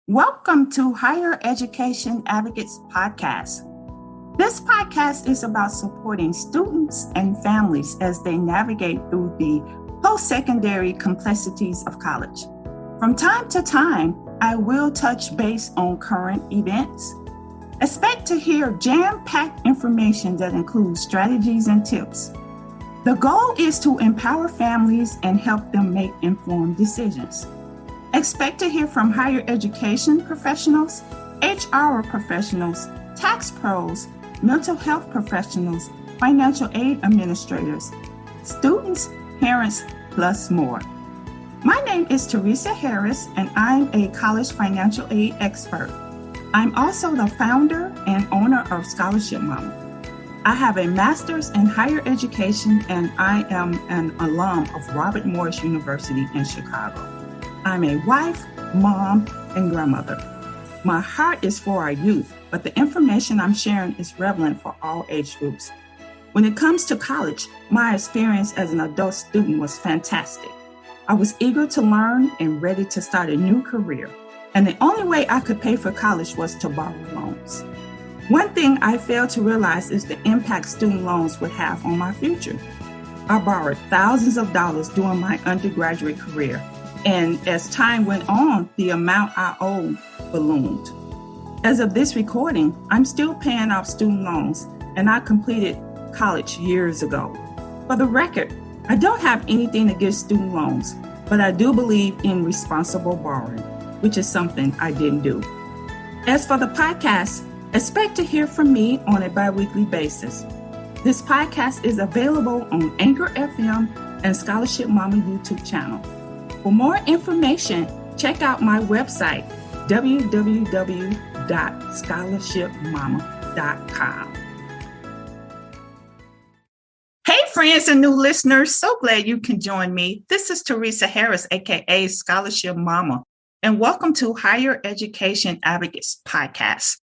Welcome to Higher Education Advocates Podcast. This podcast is about supporting students and families as they navigate through the post-secondary complexities of college. From time to time, I will touch base on current events. Expect to hear jam-packed information that includes strategies and tips. The goal is to empower families and help them make informed decisions. Expect to hear from higher education professionals, HR professionals, tax pros, mental health professionals, financial aid administrators, students, parents, plus more. My name is Teresa Harris, and I'm a college financial aid expert. I'm also the founder and owner of Scholarship Momma. I have a master's in higher education, and I am an alum of Robert Morris University in Chicago. I'm a wife, mom, and grandmother. My heart is for our youth, but the information I'm sharing is relevant for all age groups. When it comes to college, my experience as an adult student was fantastic. I was eager to learn and ready to start a new career, and the only way I could pay for college was to borrow loans. One thing I failed to realize is the impact student loans would have on my future. I borrowed thousands of dollars during my undergraduate career, and as time went on, the amount I owed ballooned. As of this recording, I'm still paying off student loans, and I completed college years ago. For the record, I don't have anything against student loans, but I do believe in responsible borrowing, which is something I didn't do. As for the podcast, expect to hear from me on a bi-weekly basis. This podcast is available on Anchor FM and Scholarship Momma YouTube channel. For more information, check out my website, www.scholarshipmomma.com. Hey, friends and new listeners, so glad you can join me. This is Teresa Harris, aka Scholarship Momma, and welcome to Higher Education Advocates Podcast.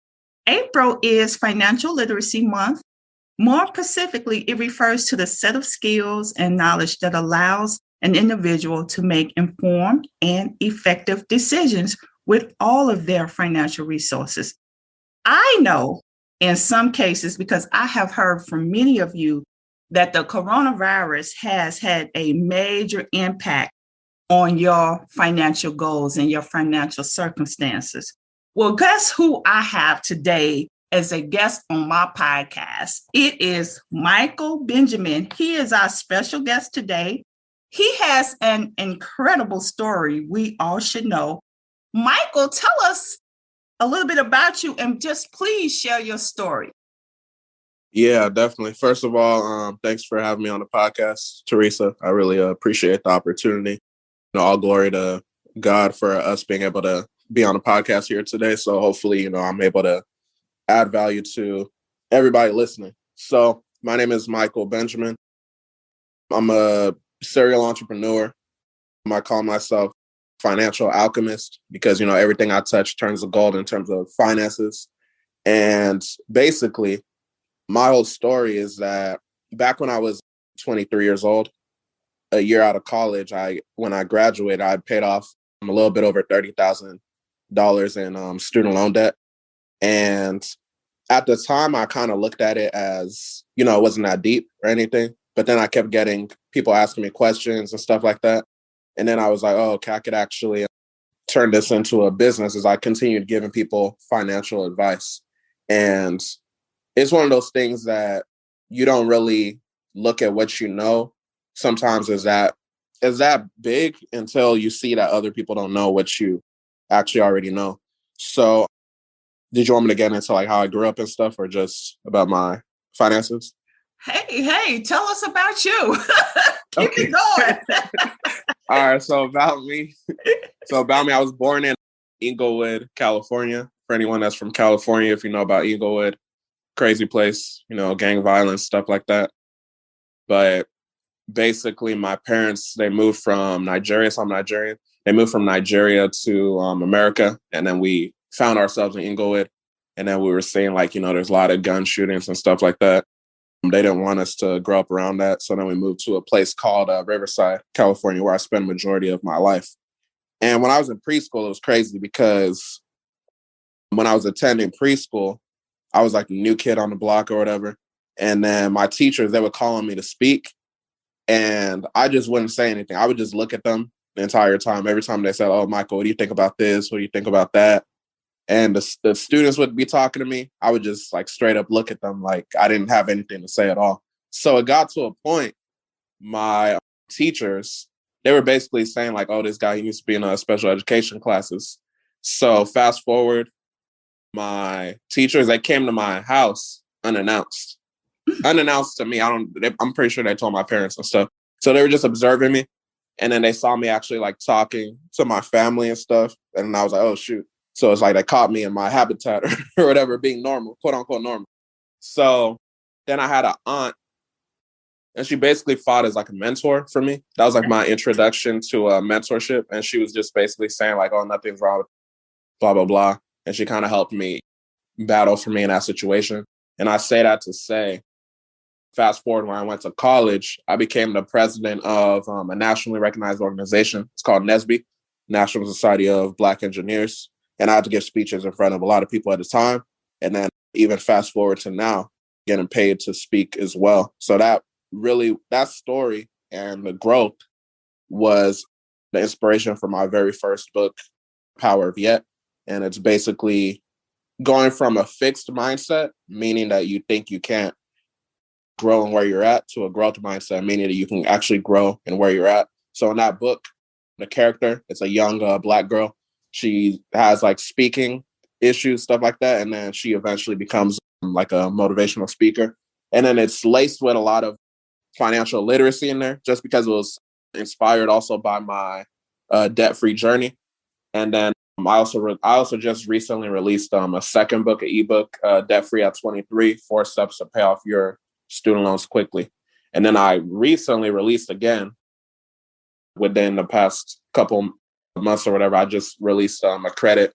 April is Financial Literacy Month. More specifically, it refers to the set of skills and knowledge that allows an individual to make informed and effective decisions with all of their financial resources. I know in some cases, because I have heard from many of you, that the coronavirus has had a major impact on your financial goals and your financial circumstances. Well, guess who I have today as a guest on my podcast? It is Michael Benjamin. He is our special guest today. He has an incredible story we all should know. Michael, tell us a little bit about you and just please share your story. Yeah, definitely. First of all, thanks for having me on the podcast, Teresa. I really appreciate the opportunity. All glory to God for us being able to be on the podcast here today. So hopefully, I'm able to add value to everybody listening. So my name is Michael Benjamin. I'm a serial entrepreneur. I call myself financial alchemist because, everything I touch turns to gold in terms of finances. And basically, my whole story is that back when I was 23 years old, a year out of college, when I graduated, I paid off a little bit over $30,000 in student loan debt. And at the time, I kind of looked at it as, it wasn't that deep or anything. But then I kept getting people asking me questions and stuff like that. And then I was like, oh, okay, I could actually turn this into a business as I continued giving people financial advice. And it's one of those things that you don't really look at what you know. Sometimes is that big until you see that other people don't know what you actually already know. So did you want me to get into how I grew up and stuff or just about my finances? Hey, tell us about you. Keep it going. All right. So about me, I was born in Inglewood, California. For anyone that's from California, if you know about Inglewood, crazy place, gang violence, stuff like that. But basically my parents, they moved from Nigeria. So I'm Nigerian. They moved from Nigeria to America. And then we found ourselves in Inglewood. And then we were seeing there's a lot of gun shootings and stuff like that. They didn't want us to grow up around that. So then we moved to a place called Riverside, California, where I spent the majority of my life. And when I was in preschool, it was crazy because when I was attending preschool, I was like the new kid on the block or whatever. And then my teachers, they would call on me to speak. And I just wouldn't say anything. I would just look at them the entire time. Every time they said, "Oh, Michael, what do you think about this? What do you think about that?" And the students would be talking to me. I would just like straight up look at them like I didn't have anything to say at all. So it got to a point, my teachers, they were basically saying like, "Oh, this guy, he needs to be in special education classes." So fast forward, my teachers, they came to my house unannounced. Unannounced to me. I'm pretty sure they told my parents and stuff. So they were just observing me. And then they saw me actually like talking to my family and stuff. And I was like, oh, shoot. So it's like they caught me in my habitat or whatever, being normal, quote unquote normal. So then I had an aunt, and she basically fought as like a mentor for me. That was like my introduction to mentorship. And she was just basically saying like, oh, nothing's wrong with blah, blah, blah. And she kind of helped me battle for me in that situation. And I say that to say, fast forward when I went to college, I became the president of a nationally recognized organization. It's called NSBE, National Society of Black Engineers. And I had to give speeches in front of a lot of people at the time. And then even fast forward to now, getting paid to speak as well. So that story and the growth was the inspiration for my very first book, Power of Yet. And it's basically going from a fixed mindset, meaning that you think you can't grow in where you're at, to a growth mindset, meaning that you can actually grow in where you're at. So in that book, the character, it's a young Black girl. She has like speaking issues, stuff like that. And then she eventually becomes like a motivational speaker. And then it's laced with a lot of financial literacy in there, just because it was inspired also by my debt-free journey. And then I also just recently released a second book, an ebook, Debt-Free at 23, 4 Steps to Pay Off Your Student Loans Quickly. And then I recently released again, within the past couple months or whatever, I just released a credit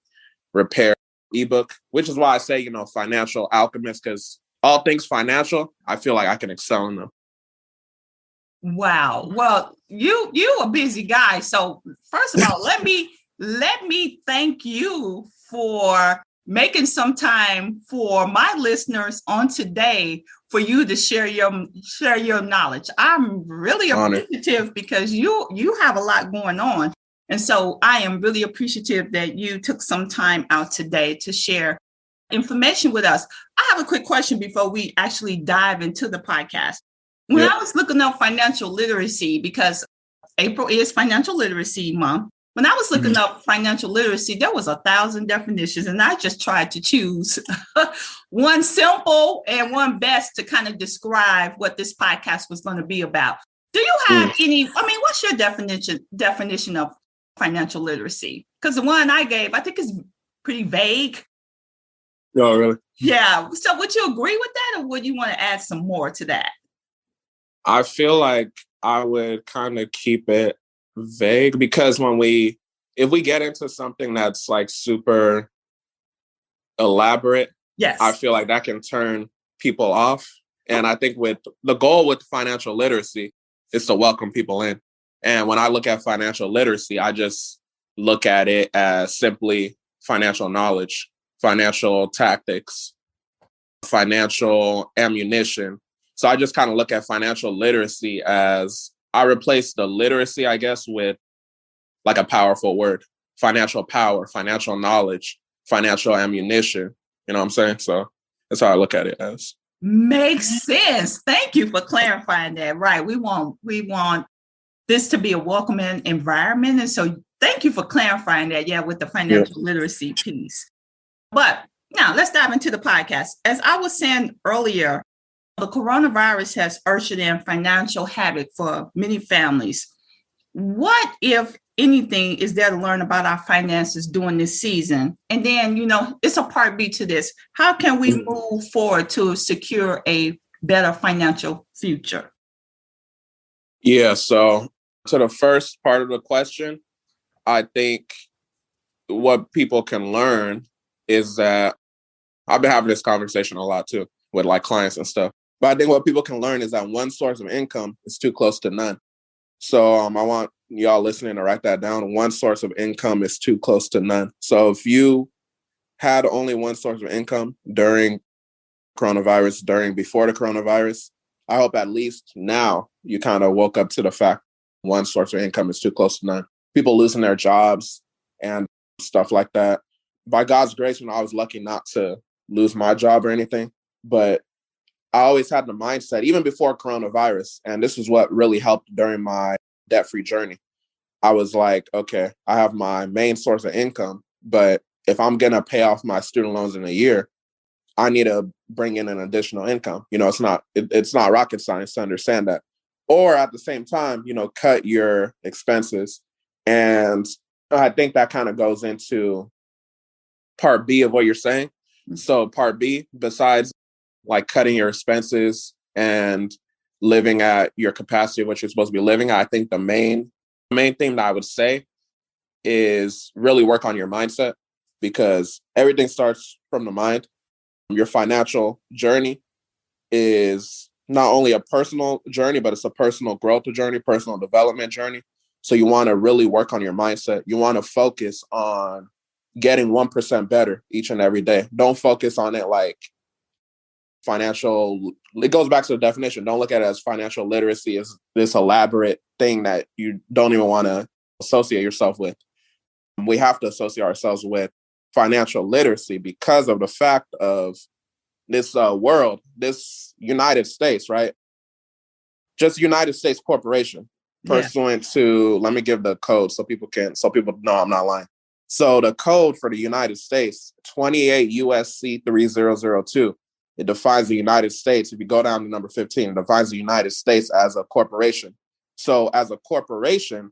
repair ebook, which is why I say, financial alchemist, because all things financial, I feel like I can excel in them. Wow. Well, you a busy guy. So first of all, let me thank you for making some time for my listeners on today for you to share your knowledge. I'm really appreciative because you have a lot going on. And so I am really appreciative that you took some time out today to share information with us. I have a quick question before we actually dive into the podcast. When I was looking up financial literacy, because April is Financial Literacy Month, when I was looking up financial literacy, there was 1,000 definitions, and I just tried to choose one simple and one best to kind of describe what this podcast was going to be about. Do you have any? I mean, what's your definition of financial literacy? Because the one I gave, I think, is pretty vague. Oh, really? Yeah. So would you agree with that, or would you want to add some more to that? I feel like I would kind of keep it vague, because if we get into something that's like super elaborate, yes, I feel like that can turn people off. And I think with the goal with financial literacy is to welcome people in. And when I look at financial literacy, I just look at it as simply financial knowledge, financial tactics, financial ammunition. So I just kind of look at financial literacy as, I replace the literacy, I guess, with like a powerful word: financial power, financial knowledge, financial ammunition. You know what I'm saying? So that's how I look at it as. Makes sense. Thank you for clarifying that. Right. We want this to be a welcoming environment. And so thank you for clarifying that. Yeah, with the financial literacy piece. But now let's dive into the podcast. As I was saying earlier, the coronavirus has ushered in financial havoc for many families. What, if anything, is there to learn about our finances during this season? And then, it's a part B to this. How can we move forward to secure a better financial future? Yeah, so to the first part of the question, I think what people can learn is that I've been having this conversation a lot too with like clients and stuff. But I think what people can learn is that one source of income is too close to none. So I want y'all listening to write that down. One source of income is too close to none. So if you had only one source of income during before the coronavirus. I hope at least now you kind of woke up to the fact one source of income is too close to none. People losing their jobs and stuff like that. By God's grace, I was lucky not to lose my job or anything, but I always had the mindset, even before coronavirus, and this is what really helped during my debt-free journey. I was like, okay, I have my main source of income, but if I'm going to pay off my student loans in a year, I need to bring in an additional income. It's not rocket science to understand that. Or at the same time, cut your expenses. And I think that kind of goes into part B of what you're saying. So part B, besides like cutting your expenses and living at your capacity of what you're supposed to be living, I think the main thing that I would say is really work on your mindset, because everything starts from the mind. Your financial journey is not only a personal journey, but it's a personal growth journey, personal development journey. So you want to really work on your mindset. You want to focus on getting 1% better each and every day. Don't focus on it like financial. It goes back to the definition. Don't look at it as financial literacy as this elaborate thing that you don't even want to associate yourself with. We have to associate ourselves with financial literacy because of the fact of this world, this United States, right? Just United States corporation, pursuant to, let me give the code so people know I'm not lying. So the code for the United States, 28 USC 3002, it defines the United States. If you go down to number 15, it defines the United States as a corporation. So as a corporation,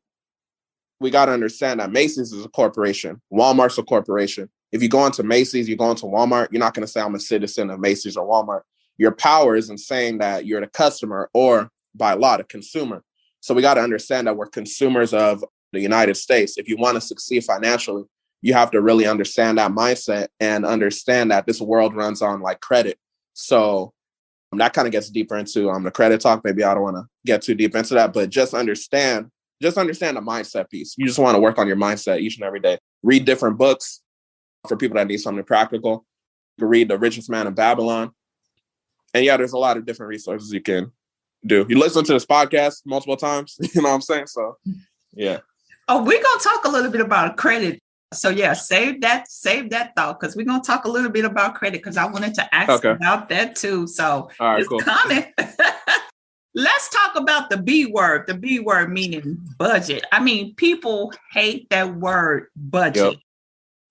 we got to understand that Macy's is a corporation. Walmart's a corporation. If you go into Macy's, you go into Walmart, you're not going to say I'm a citizen of Macy's or Walmart. Your power is in saying that you're the customer, or by law, the consumer. So we got to understand that we're consumers of the United States. If you want to succeed financially, you have to really understand that mindset and understand that this world runs on like credit. So that kind of gets deeper into the credit talk. Maybe I don't want to get too deep into that, but just understand the mindset piece. You just want to work on your mindset each and every day. Read different books for people that need something practical. You can read The Richest Man in Babylon. And yeah, there's a lot of different resources you can do. You listen to this podcast multiple times, you know what I'm saying? So, yeah. Oh, we're going to talk a little bit about credit. So yeah, save that thought, because we're going to talk a little bit about credit, because I wanted to ask about that too. So all right, it's cool. Coming. Let's talk about the B word meaning budget. I mean, people hate that word budget. Yep.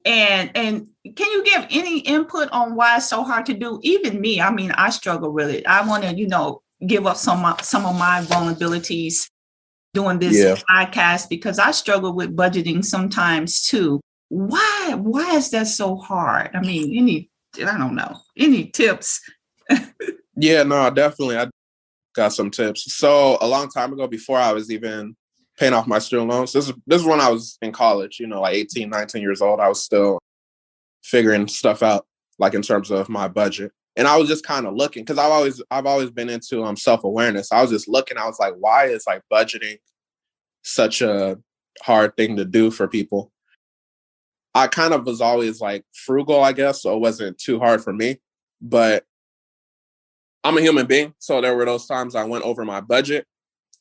And can you give any input on why it's so hard to do? Even me, I mean, I struggle with it. I want to, give up some of my vulnerabilities doing this podcast, because I struggle with budgeting sometimes too. Why is that so hard? I mean, any tips? Yeah, no, definitely. I got some tips. So a long time ago, before I was even paying off my student loans, this is when I was in college, like 18, 19 years old. I was still figuring stuff out, like in terms of my budget. And I was just kind of looking, because I've always been into self-awareness. I was just looking, I was like, why is like budgeting such a hard thing to do for people? I kind of was always like frugal, I guess, so it wasn't too hard for me. But I'm a human being, so there were those times I went over my budget.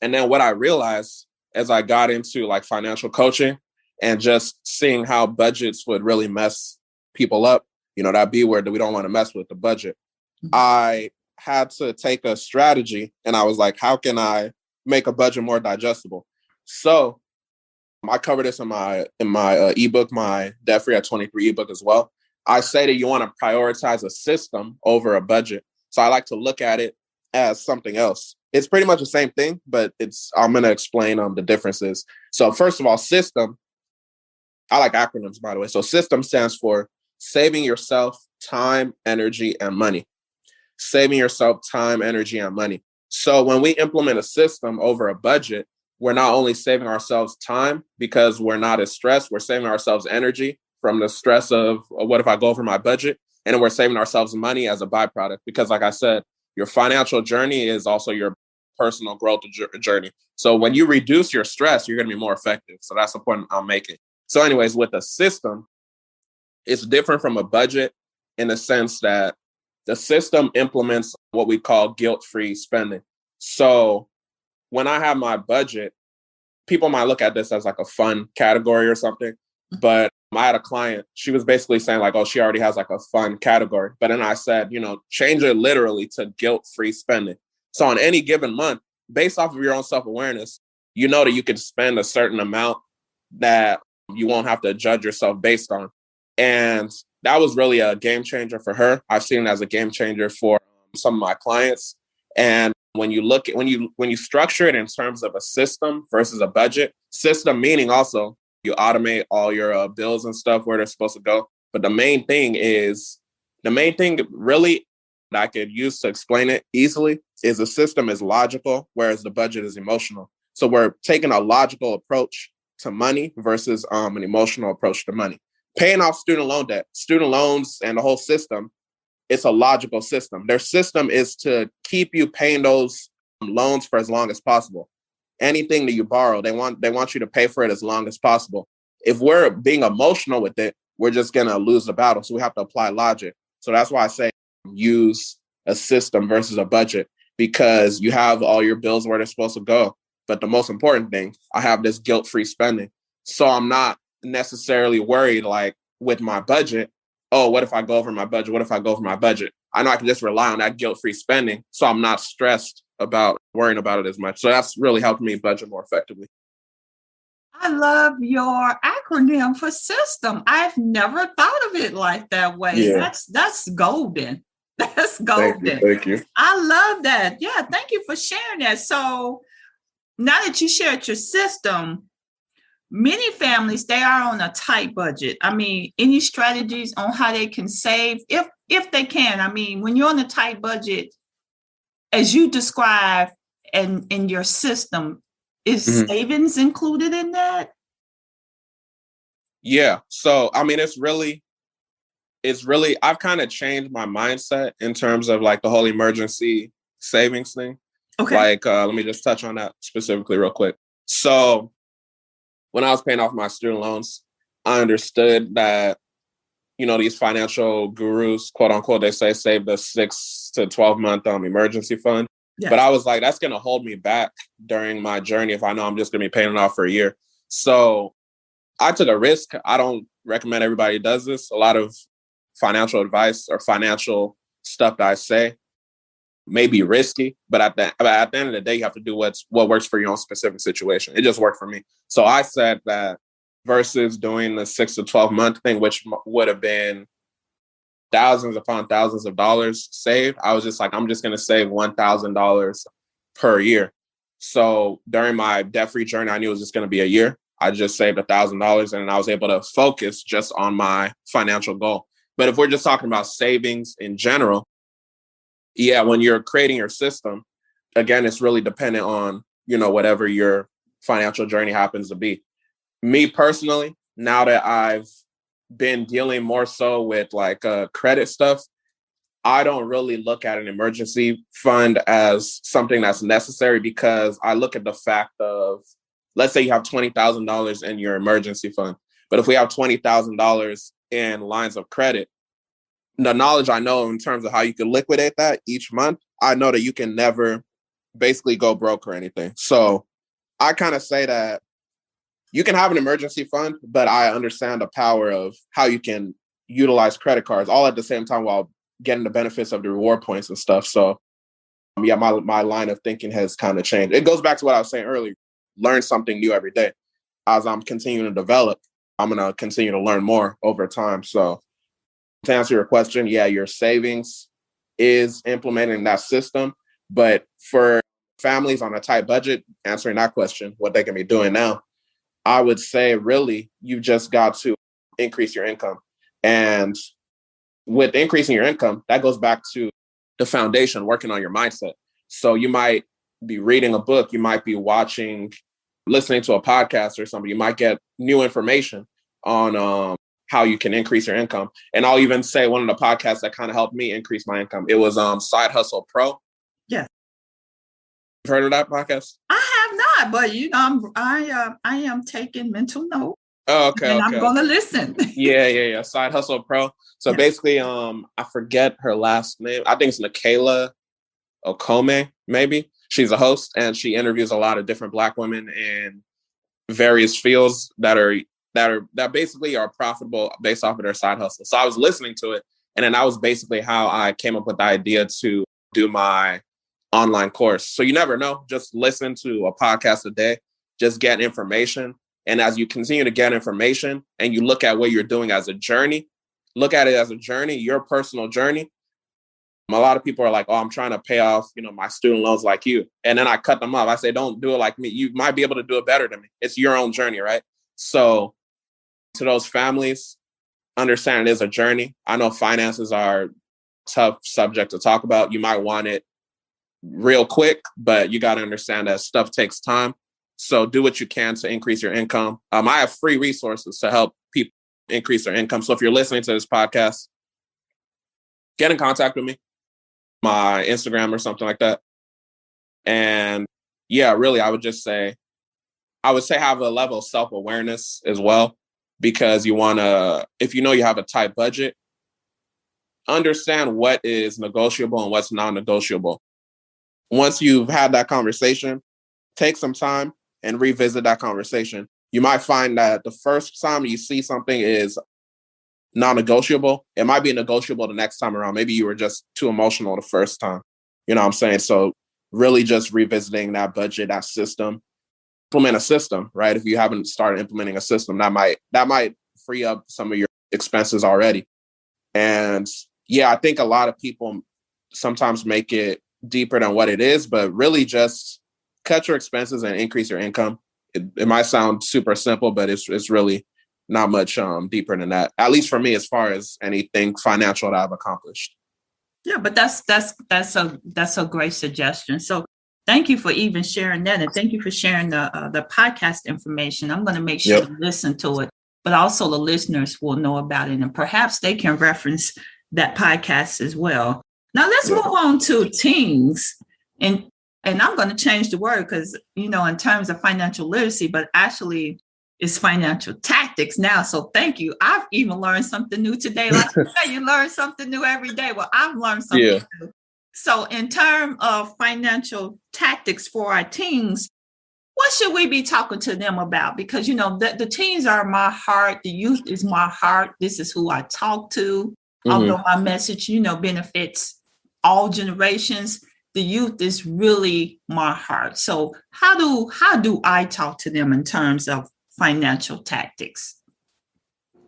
And then what I realized as I got into like financial coaching and just seeing how budgets would really mess people up, that B word that we don't want to mess with, the budget. Mm-hmm. I had to take a strategy, and I was like, how can I make a budget more digestible? So I cover this in my ebook, my Debt Free at 23 ebook as well. I say that you want to prioritize a system over a budget. So I like to look at it as something else. It's pretty much the same thing, but I'm going to explain the differences. So first of all, system. I like acronyms, by the way. So system stands for saving yourself time, energy, and money. Saving yourself time, energy, and money. So when we implement a system over a budget, we're not only saving ourselves time because we're not as stressed, we're saving ourselves energy from the stress of what if I go over my budget, and we're saving ourselves money as a byproduct, because like I said, your financial journey is also your personal growth journey. So when you reduce your stress, you're going to be more effective. So that's the point I'm making. So anyways, with a system, It's different from a budget in the sense that the system implements what we call guilt-free spending. So when I have my budget, people might look at this as like a fun category or something, but I had a client, she was basically saying like, oh, she already has like a fun category. But then I said, change it literally to guilt-free spending. So on any given month, based off of your own self-awareness, you know that you can spend a certain amount that you won't have to judge yourself based on. And that was really a game changer for her. I've seen it as a game changer for some of my clients. And when you structure it in terms of a system versus a budget, system meaning also you automate all your bills and stuff where they're supposed to go. But the main thing really that I could use to explain it easily is the system is logical, whereas the budget is emotional. So we're taking a logical approach to money versus an emotional approach to money. Paying off student loan debt, student loans, and the whole system, it's a logical system. Their system is to keep you paying those loans for as long as possible. Anything that you borrow, they want you to pay for it as long as possible. If we're being emotional with it, we're just going to lose the battle. So we have to apply logic. So that's why I say use a system versus a budget, because you have all your bills where they're supposed to go. But the most important thing, I have this guilt-free spending. So I'm not necessarily worried like with my budget, oh, what if I go over my budget? What if I go over my budget? I know I can just rely on that guilt-free spending. So I'm not stressed about worrying about it as much. So that's really helped me budget more effectively. I love your acronym for system. I've never thought of it like that way. Yeah. That's golden. That's golden. Thank you. I love that. Yeah, thank you for sharing that. So now that you shared your system, many families, they are on a tight budget. I mean, any strategies on how they can save if they can? I mean, when you're on a tight budget, as you describe in your system, is savings included in that? Yeah. So, I mean, it's really, I've kind of changed my mindset in terms of like the whole emergency savings thing. Okay. Like, let me just touch on that specifically real quick. So when I was paying off my student loans, I understood that, these financial gurus, quote unquote, they say save the 6 to 12 month emergency fund. Yes. But I was like, that's going to hold me back during my journey if I know I'm just going to be paying it off for a year. So I took a risk. I don't recommend everybody does this. A lot of financial advice or financial stuff that I say may be risky, but at the end of the day, you have to do what works for your own specific situation. It just worked for me. So I said that versus doing the 6 to 12 month thing, which would have been thousands upon thousands of dollars saved, I was just like, I'm just going to save $1,000 per year. So during my debt-free journey, I knew it was just going to be a year. I just saved $1,000 and I was able to focus just on my financial goal. But if we're just talking about savings in general, yeah, when you're creating your system, again, it's really dependent on, whatever your financial journey happens to be. Me personally, now that I've been dealing more so with like credit stuff, I don't really look at an emergency fund as something that's necessary, because I look at the fact of, let's say you have $20,000 in your emergency fund, but if we have $20,000 in lines of credit, the knowledge I know in terms of how you can liquidate that each month, I know that you can never basically go broke or anything. So I kind of say that you can have an emergency fund, but I understand the power of how you can utilize credit cards all at the same time while getting the benefits of the reward points and stuff. So yeah, my line of thinking has kind of changed. It goes back to what I was saying earlier, learn something new every day. As I'm continuing to develop, I'm going to continue to learn more over time. So to answer your question, yeah, your savings is implementing that system. But for families on a tight budget, answering that question, what they can be doing now, I would say really you just got to increase your income. And with increasing your income, that goes back to the foundation, working on your mindset. So you might be reading a book, you might be listening to a podcast or something. You might get new information on how you can increase your income. And I'll even say one of the podcasts that kind of helped me increase my income, it was Side Hustle Pro. Yeah. You've heard of that podcast? I have not, but I am taking mental note. Oh, okay, and okay, I'm going to okay. listen. Yeah. Side Hustle Pro. So Yeah. basically, I forget her last name. I think it's Nikayla Okome, maybe. She's a host and she interviews a lot of different Black women in various fields that basically are profitable based off of their side hustle. So I was listening to it, and then that was basically how I came up with the idea to do my online course. So you never know, just listen to a podcast a day, just get information. And as you continue to get information and you look at what you're doing as a journey, look at it as a journey, your personal journey. A lot of people are like, oh, I'm trying to pay off, my student loans like you. And then I cut them off. I say, don't do it like me. You might be able to do it better than me. It's your own journey, right? So to those families, understand it is a journey. I know finances are a tough subject to talk about. You might want it real quick, but you got to understand that stuff takes time. So do what you can to increase your income. I have free resources to help people increase their income. So if you're listening to this podcast, get in contact with me, my Instagram or something like that. And yeah, really, I would say have a level of self-awareness as well, because you want to, if you know you have a tight budget, understand what is negotiable and what's non-negotiable. Once you've had that conversation, take some time and revisit that conversation. You might find that the first time you see something is non-negotiable, it might be negotiable the next time around. Maybe you were just too emotional the first time. You know what I'm saying? So really just revisiting that budget, that system, implement a system, right? If you haven't started implementing a system, that might free up some of your expenses already. And yeah, I think a lot of people sometimes make it deeper than what it is, but really just cut your expenses and increase your income. It might sound super simple, but it's really not much deeper than that. At least for me, as far as anything financial that I've accomplished. Yeah, but that's a great suggestion. So thank you for even sharing that, and thank you for sharing the podcast information. I'm going to make sure to listen to it, but also the listeners will know about it, and perhaps they can reference that podcast as well. Now let's move on to teens, and I'm going to change the word because in terms of financial literacy, but actually it's financial tactics now. So thank you. I've even learned something new today. Like you say, you learn something new every day. Well, I've learned something new. So in terms of financial tactics for our teens, what should we be talking to them about? Because, the teens are my heart. The youth is my heart. This is who I talk to. Although my message, benefits all generations, the youth is really my heart. So how do I talk to them in terms of financial tactics?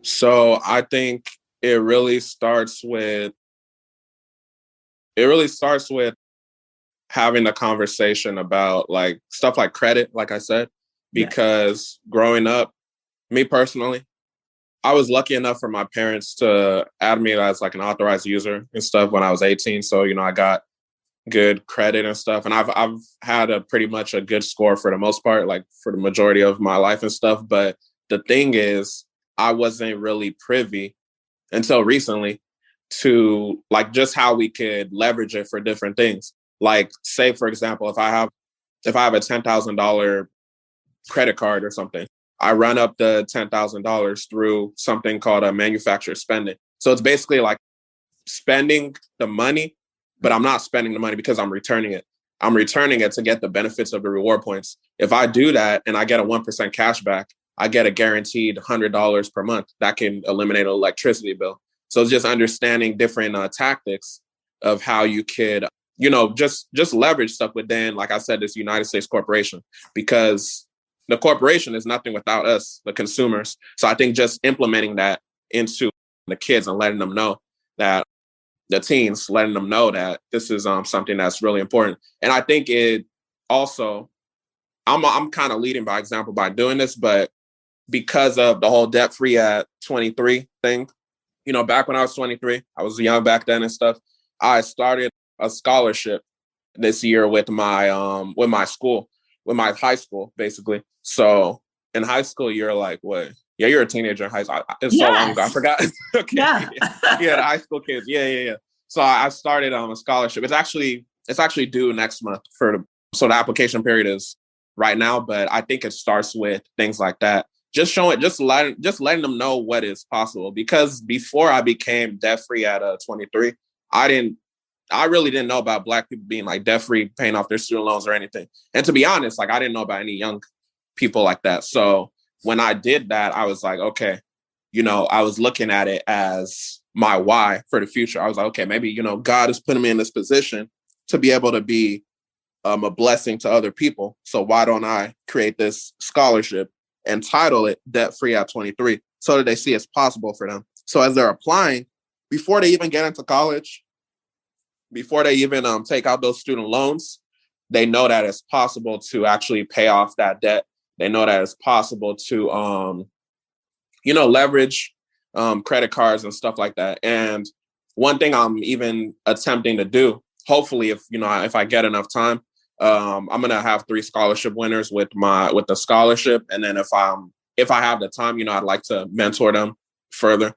So I think it really starts with having a conversation about like stuff like credit, like I said, because growing up, me personally, I was lucky enough for my parents to add me as like an authorized user and stuff when I was 18. So, I got good credit and stuff. And I've had pretty much a good score for the most part, like for the majority of my life and stuff. But the thing is, I wasn't really privy until recently to like just how we could leverage it for different things. Like say, for example, if I have a $10,000 credit card or something, I run up the $10,000 through something called a manufacturer spending. So it's basically like spending the money, but I'm not spending the money because I'm returning it. I'm returning it to get the benefits of the reward points. If I do that and I get a 1% cash back, I get a guaranteed $100 per month. That can eliminate an electricity bill. So it's just understanding different tactics of how you could, just leverage stuff within, like I said, this United States corporation, because the corporation is nothing without us, the consumers. So I think just implementing that into the kids and letting them know that the teens, letting them know that this is something that's really important. And I think it also, I'm kind of leading by example by doing this, but because of the whole debt free at 23 thing, back when I was 23, I was young back then and stuff. I started a scholarship this year with my school, with my high school, basically. So in high school, you're like, what? Yeah, you're a teenager in high school. It's so long ago. I forgot. Okay. Yeah. Yeah, the high school kids. Yeah. So I started a scholarship. It's actually due next month so the application period is right now, but I think it starts with things like that. letting them know what is possible. Because before I became debt free at 23, I really didn't know about Black people being like debt free, paying off their student loans or anything. And to be honest, like I didn't know about any young people like that. So when I did that, I was like, okay, I was looking at it as my why for the future. I was like, okay, maybe, God is putting me in this position to be able to be a blessing to other people. So why don't I create this scholarship and title it Debt Free at 23 so that they see it's possible for them. So as they're applying, before they even get into college, before they even take out those student loans, they know that it's possible to actually pay off that debt. They know that it's possible to, leverage credit cards and stuff like that. And one thing I'm even attempting to do, hopefully, if I get enough time, I'm gonna have 3 scholarship winners with the scholarship, and then if I have the time, I'd like to mentor them further,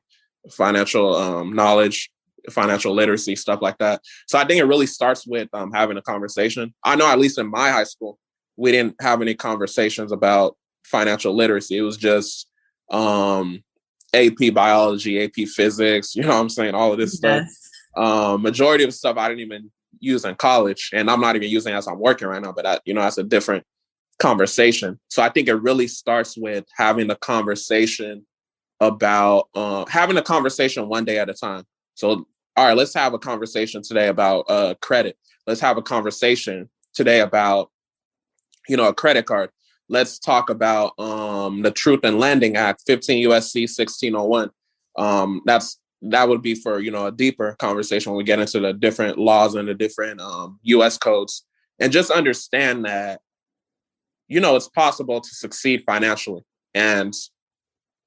financial knowledge, financial literacy, stuff like that. So I think it really starts with having a conversation. I know at least in my high school, we didn't have any conversations about financial literacy. It was just AP biology, AP physics, you know what I'm saying? All of this stuff. Majority of stuff I didn't even use in college, and I'm not even using as I'm working right now, but that's a different conversation. So I think it really starts with having the conversation about having a conversation one day at a time. So, all right, let's have a conversation today about credit. Let's have a conversation today about, a credit card. Let's talk about the Truth in Lending Act, 15 USC 1601. That would be for, a deeper conversation when we get into the different laws and the different US codes, and just understand that, it's possible to succeed financially. And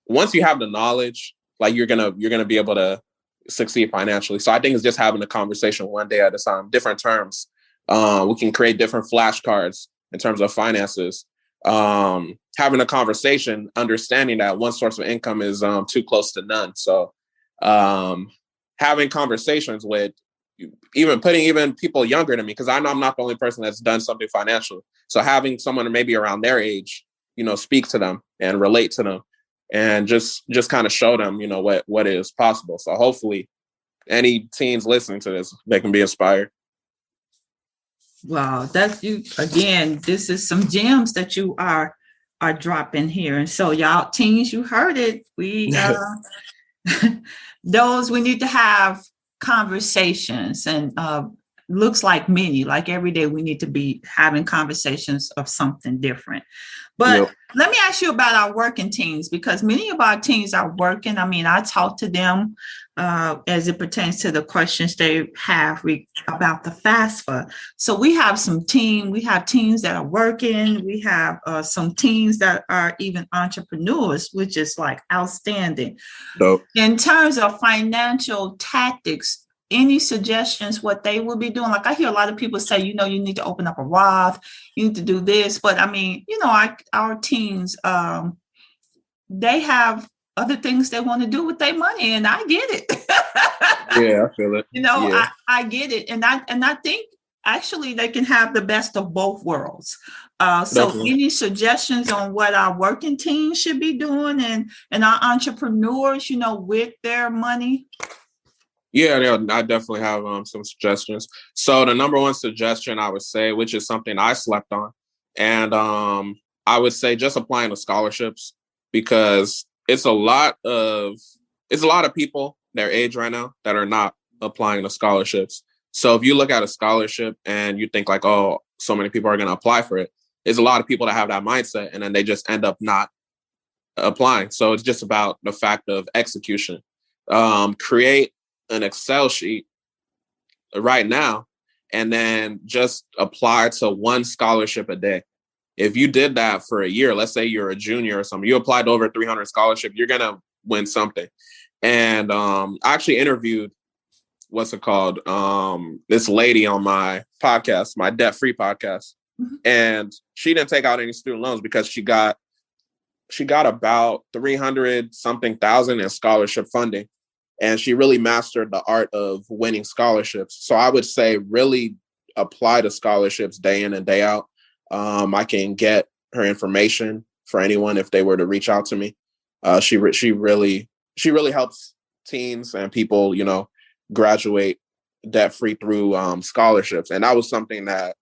once you have the knowledge, like you're gonna be able to succeed financially. So I think it's just having a conversation one day at a time, different terms. We can create different flashcards in terms of finances. Having a conversation, understanding that one source of income is too close to none. So having conversations with even people younger than me, because I know I'm not the only person that's done something financial. So having someone maybe around their age, speak to them and relate to them, and just kind of show them, what is possible. So hopefully any teens listening to this, they can be inspired. Wow, that's you again. This is some gems that you are dropping here. And so y'all teens, you heard it. We those we need to have conversations, and looks like many, like every day we need to be having conversations of something different. But let me ask you about our working teens, because many of our teens are working. I mean, I talk to them as it pertains to the questions they have about the FAFSA. So we have teens that are working. We have some teens that are even entrepreneurs, which is like outstanding. Dope. In terms of financial tactics, any suggestions what they will be doing? Like I hear a lot of people say, you need to open up a Roth, you need to do this. But I mean, our teens, they have other things they want to do with their money, and I get it. Yeah, I feel it. I get it. And I think actually they can have the best of both worlds. So any suggestions on what our working teens should be doing and our entrepreneurs, with their money? Yeah, I definitely have some suggestions. So the number one suggestion I would say, which is something I slept on, and I would say just applying to scholarships, because it's a lot of people their age right now that are not applying to scholarships. So if you look at a scholarship and you think like, oh, so many people are going to apply for it, there's a lot of people that have that mindset, and then they just end up not applying. So it's just about the fact of execution. Create an Excel sheet right now, and then just apply to one scholarship a day. If you did that for a year, let's say you're a junior or something, you applied to over 300 scholarships, you're going to win something. And I actually interviewed, this lady on my podcast, my debt-free podcast. Mm-hmm. And she didn't take out any student loans because she got about 300 something thousand in scholarship funding. And she really mastered the art of winning scholarships. So I would say really apply to scholarships day in and day out. I can get her information for anyone if they were to reach out to me. She really helps teens and people, graduate debt free through scholarships. And that was something that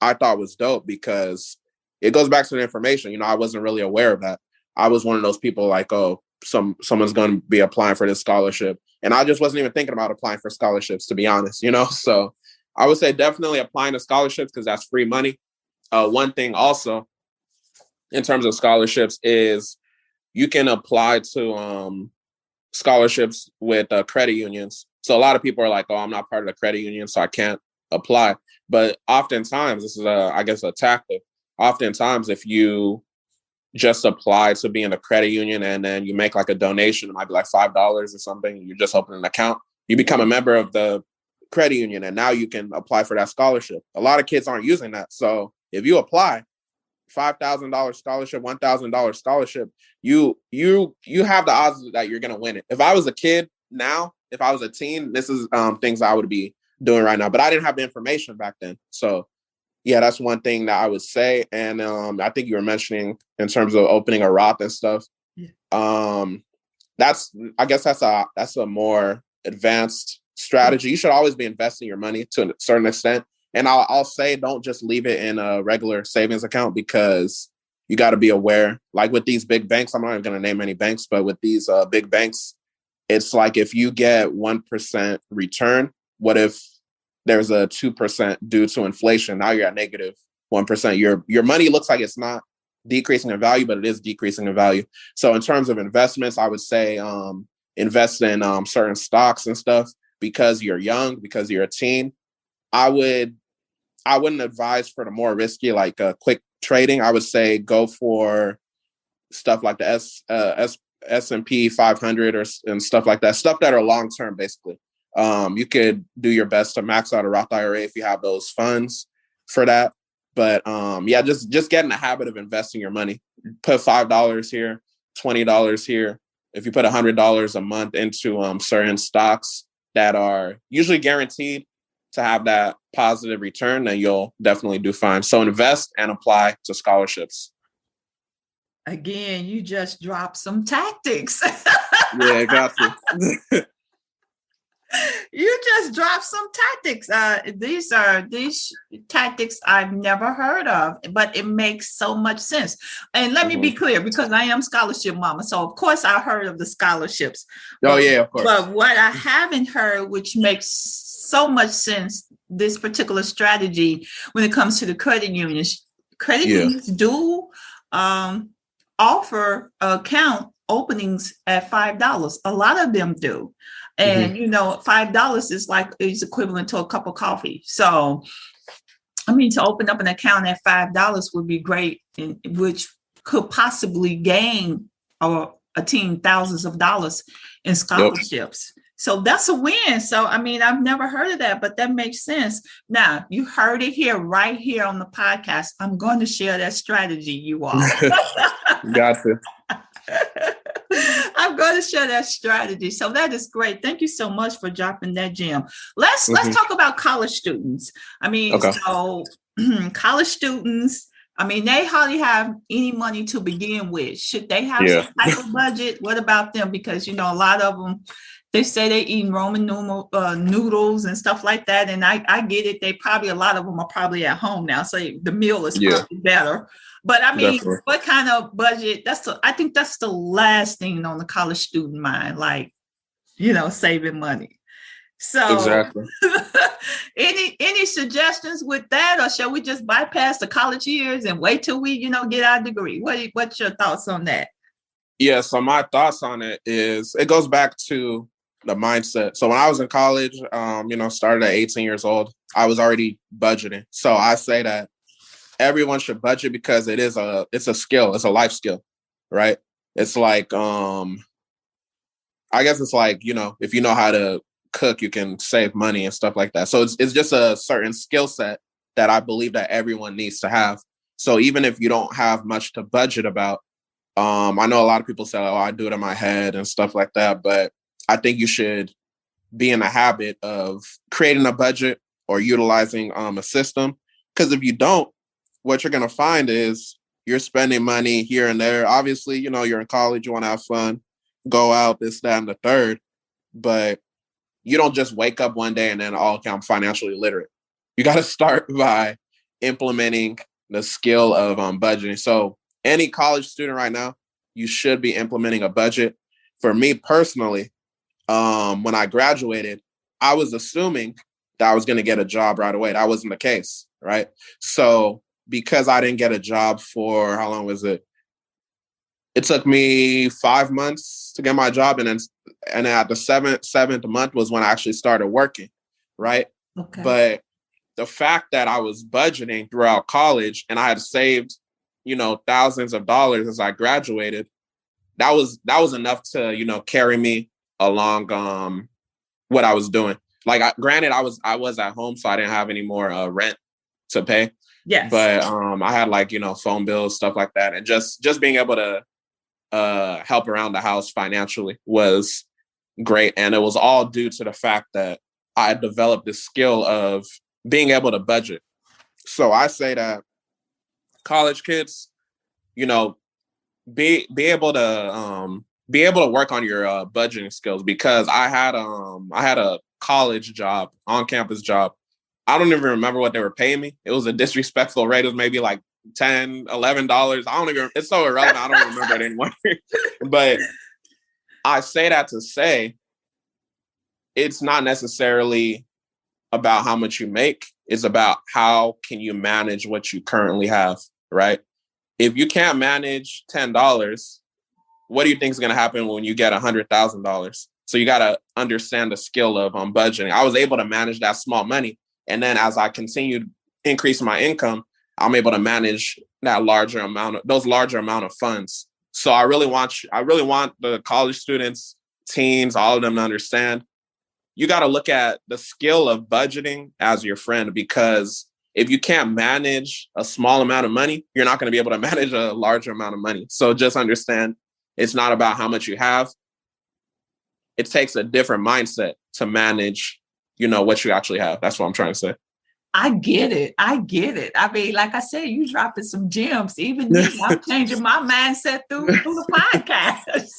I thought was dope because it goes back to the information. I wasn't really aware of that. I was one of those people like, oh, someone's going to be applying for this scholarship. And I just wasn't even thinking about applying for scholarships, to be honest, So I would say definitely applying to scholarships because that's free money. One thing also in terms of scholarships is you can apply to scholarships with credit unions. So a lot of people are like, oh, I'm not part of the credit union, so I can't apply. But oftentimes, this is, I guess, a tactic. Oftentimes, if you just apply to be in a credit union and then you make like a donation, it might be like $5 or something, you just open an account, you become a member of the credit union, and now you can apply for that scholarship. A lot of kids aren't using that. So if you apply, $5,000 scholarship, $1,000 scholarship, you have the odds that you're going to win it. If I was a kid now, if I was a teen, this is things I would be doing right now, but I didn't have the information back then. So yeah, that's one thing that I would say. And I think you were mentioning in terms of opening a Roth and stuff. Yeah. I guess that's a more advanced strategy. You should always be investing your money to a certain extent. And I'll say, don't just leave it in a regular savings account because you got to be aware. Like with these big banks, I'm not even going to name any banks, but with these big banks, it's like if you get 1% return, what if there's a 2% due to inflation? Now you're at negative 1%. Your money looks like it's not decreasing in value, but it is decreasing in value. So in terms of investments, I would say invest in certain stocks and stuff because you're young, because you're a teen. I wouldn't advise for the more risky, like quick trading. I would say go for stuff like the S&P 500 and stuff like that, stuff that are long-term, basically. You could do your best to max out a Roth IRA if you have those funds for that. But yeah, just get in the habit of investing your money. Put $5 here, $20 here. If you put $100 a month into certain stocks that are usually guaranteed to have that positive return, then you'll definitely do fine. So invest and apply to scholarships. Again, you just dropped some tactics. Yeah, I got you. You just dropped some tactics. These tactics I've never heard of, but it makes so much sense. And let me be clear, because I am scholarship mama, so of course I heard of the scholarships. Oh yeah, of course. But what I haven't heard, which makes so much sense, this particular strategy when it comes to the credit unions. Credit unions do offer account openings at $5. A lot of them do. And, $5 is equivalent to a cup of coffee. So, to open up an account at $5 would be great, which could possibly gain a team thousands of dollars in scholarships. Yep. So that's a win. So, I've never heard of that, but that makes sense. Now, you heard it right here on the podcast. I'm going to share that strategy, you all. Gotcha. I'm going to share that strategy. So that is great. Thank you so much for dropping that gem. Let's talk about college students. So college students, they hardly have any money to begin with. Should they have some type of budget? What about them? Because, a lot of them, they say they eat Roman noodles and stuff like that. And I get it. A lot of them are probably at home now. So the meal is probably better. But definitely. What kind of budget? I think that's the last thing on the college student mind, saving money. So exactly. any suggestions with that, or shall we just bypass the college years and wait till we, get our degree? What's your thoughts on that? Yeah, so my thoughts on it is it goes back to the mindset. So when I was in college, started at 18 years old, I was already budgeting. So I say that everyone should budget because it's a skill. It's a life skill, right? It's like, I guess it's like, if you know how to cook, you can save money and stuff like that. So it's just a certain skill set that I believe that everyone needs to have. So even if you don't have much to budget about, I know a lot of people say, oh, I do it in my head and stuff like that. But I think you should be in the habit of creating a budget or utilizing a system. Because if you don't, what you're going to find is you're spending money here and there. Obviously, you're in college, you want to have fun, go out, this, that, and the third. But you don't just wake up one day and then, oh, okay, I'm financially literate. You got to start by implementing the skill of budgeting. So any college student right now, you should be implementing a budget. For me personally, when I graduated, I was assuming that I was going to get a job right away. That wasn't the case, right? So because I didn't get a job for, how long was it? It took me 5 months to get my job. And then at the seventh month was when I actually started working, right? Okay. But the fact that I was budgeting throughout college and I had saved, thousands of dollars as I graduated, that was enough to, carry me along what I was doing. Like, granted, I was at home, so I didn't have any more rent to pay. Yes. But I had phone bills, stuff like that. And just being able to help around the house financially was great. And it was all due to the fact that I developed the skill of being able to budget. So I say that college kids, be able to work on your budgeting skills, because I had a college job, on campus job. I don't even remember what they were paying me. It was a disrespectful rate. It was maybe like $10, $11. It's so irrelevant. I don't remember it anymore. But I say that to say it's not necessarily about how much you make. It's about how can you manage what you currently have, right? If you can't manage $10, what do you think is going to happen when you get $100,000? So you got to understand the skill of budgeting. I was able to manage that small money. And then as I continued increasing my income, I'm able to manage those larger amount of funds. So I really want the college students, teens, all of them to understand, you got to look at the skill of budgeting as your friend, because if you can't manage a small amount of money, you're not going to be able to manage a larger amount of money. So just understand, it's not about how much you have. It takes a different mindset to manage, what you actually have. That's what I'm trying to say. I get it. I mean, like I said, you dropping some gems. Even me, I'm changing my mindset through the podcast.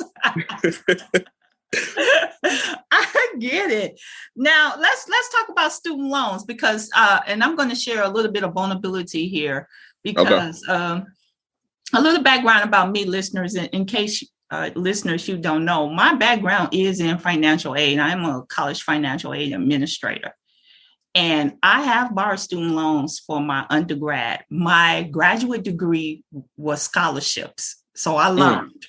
I get it. Now let's talk about student loans, because and I'm going to share a little bit of vulnerability here, because a little background about me, listeners, in case listeners you don't know, my background is in financial aid. I'm a college financial aid administrator. And I have borrowed student loans for my undergrad. My graduate degree was scholarships. So I learned.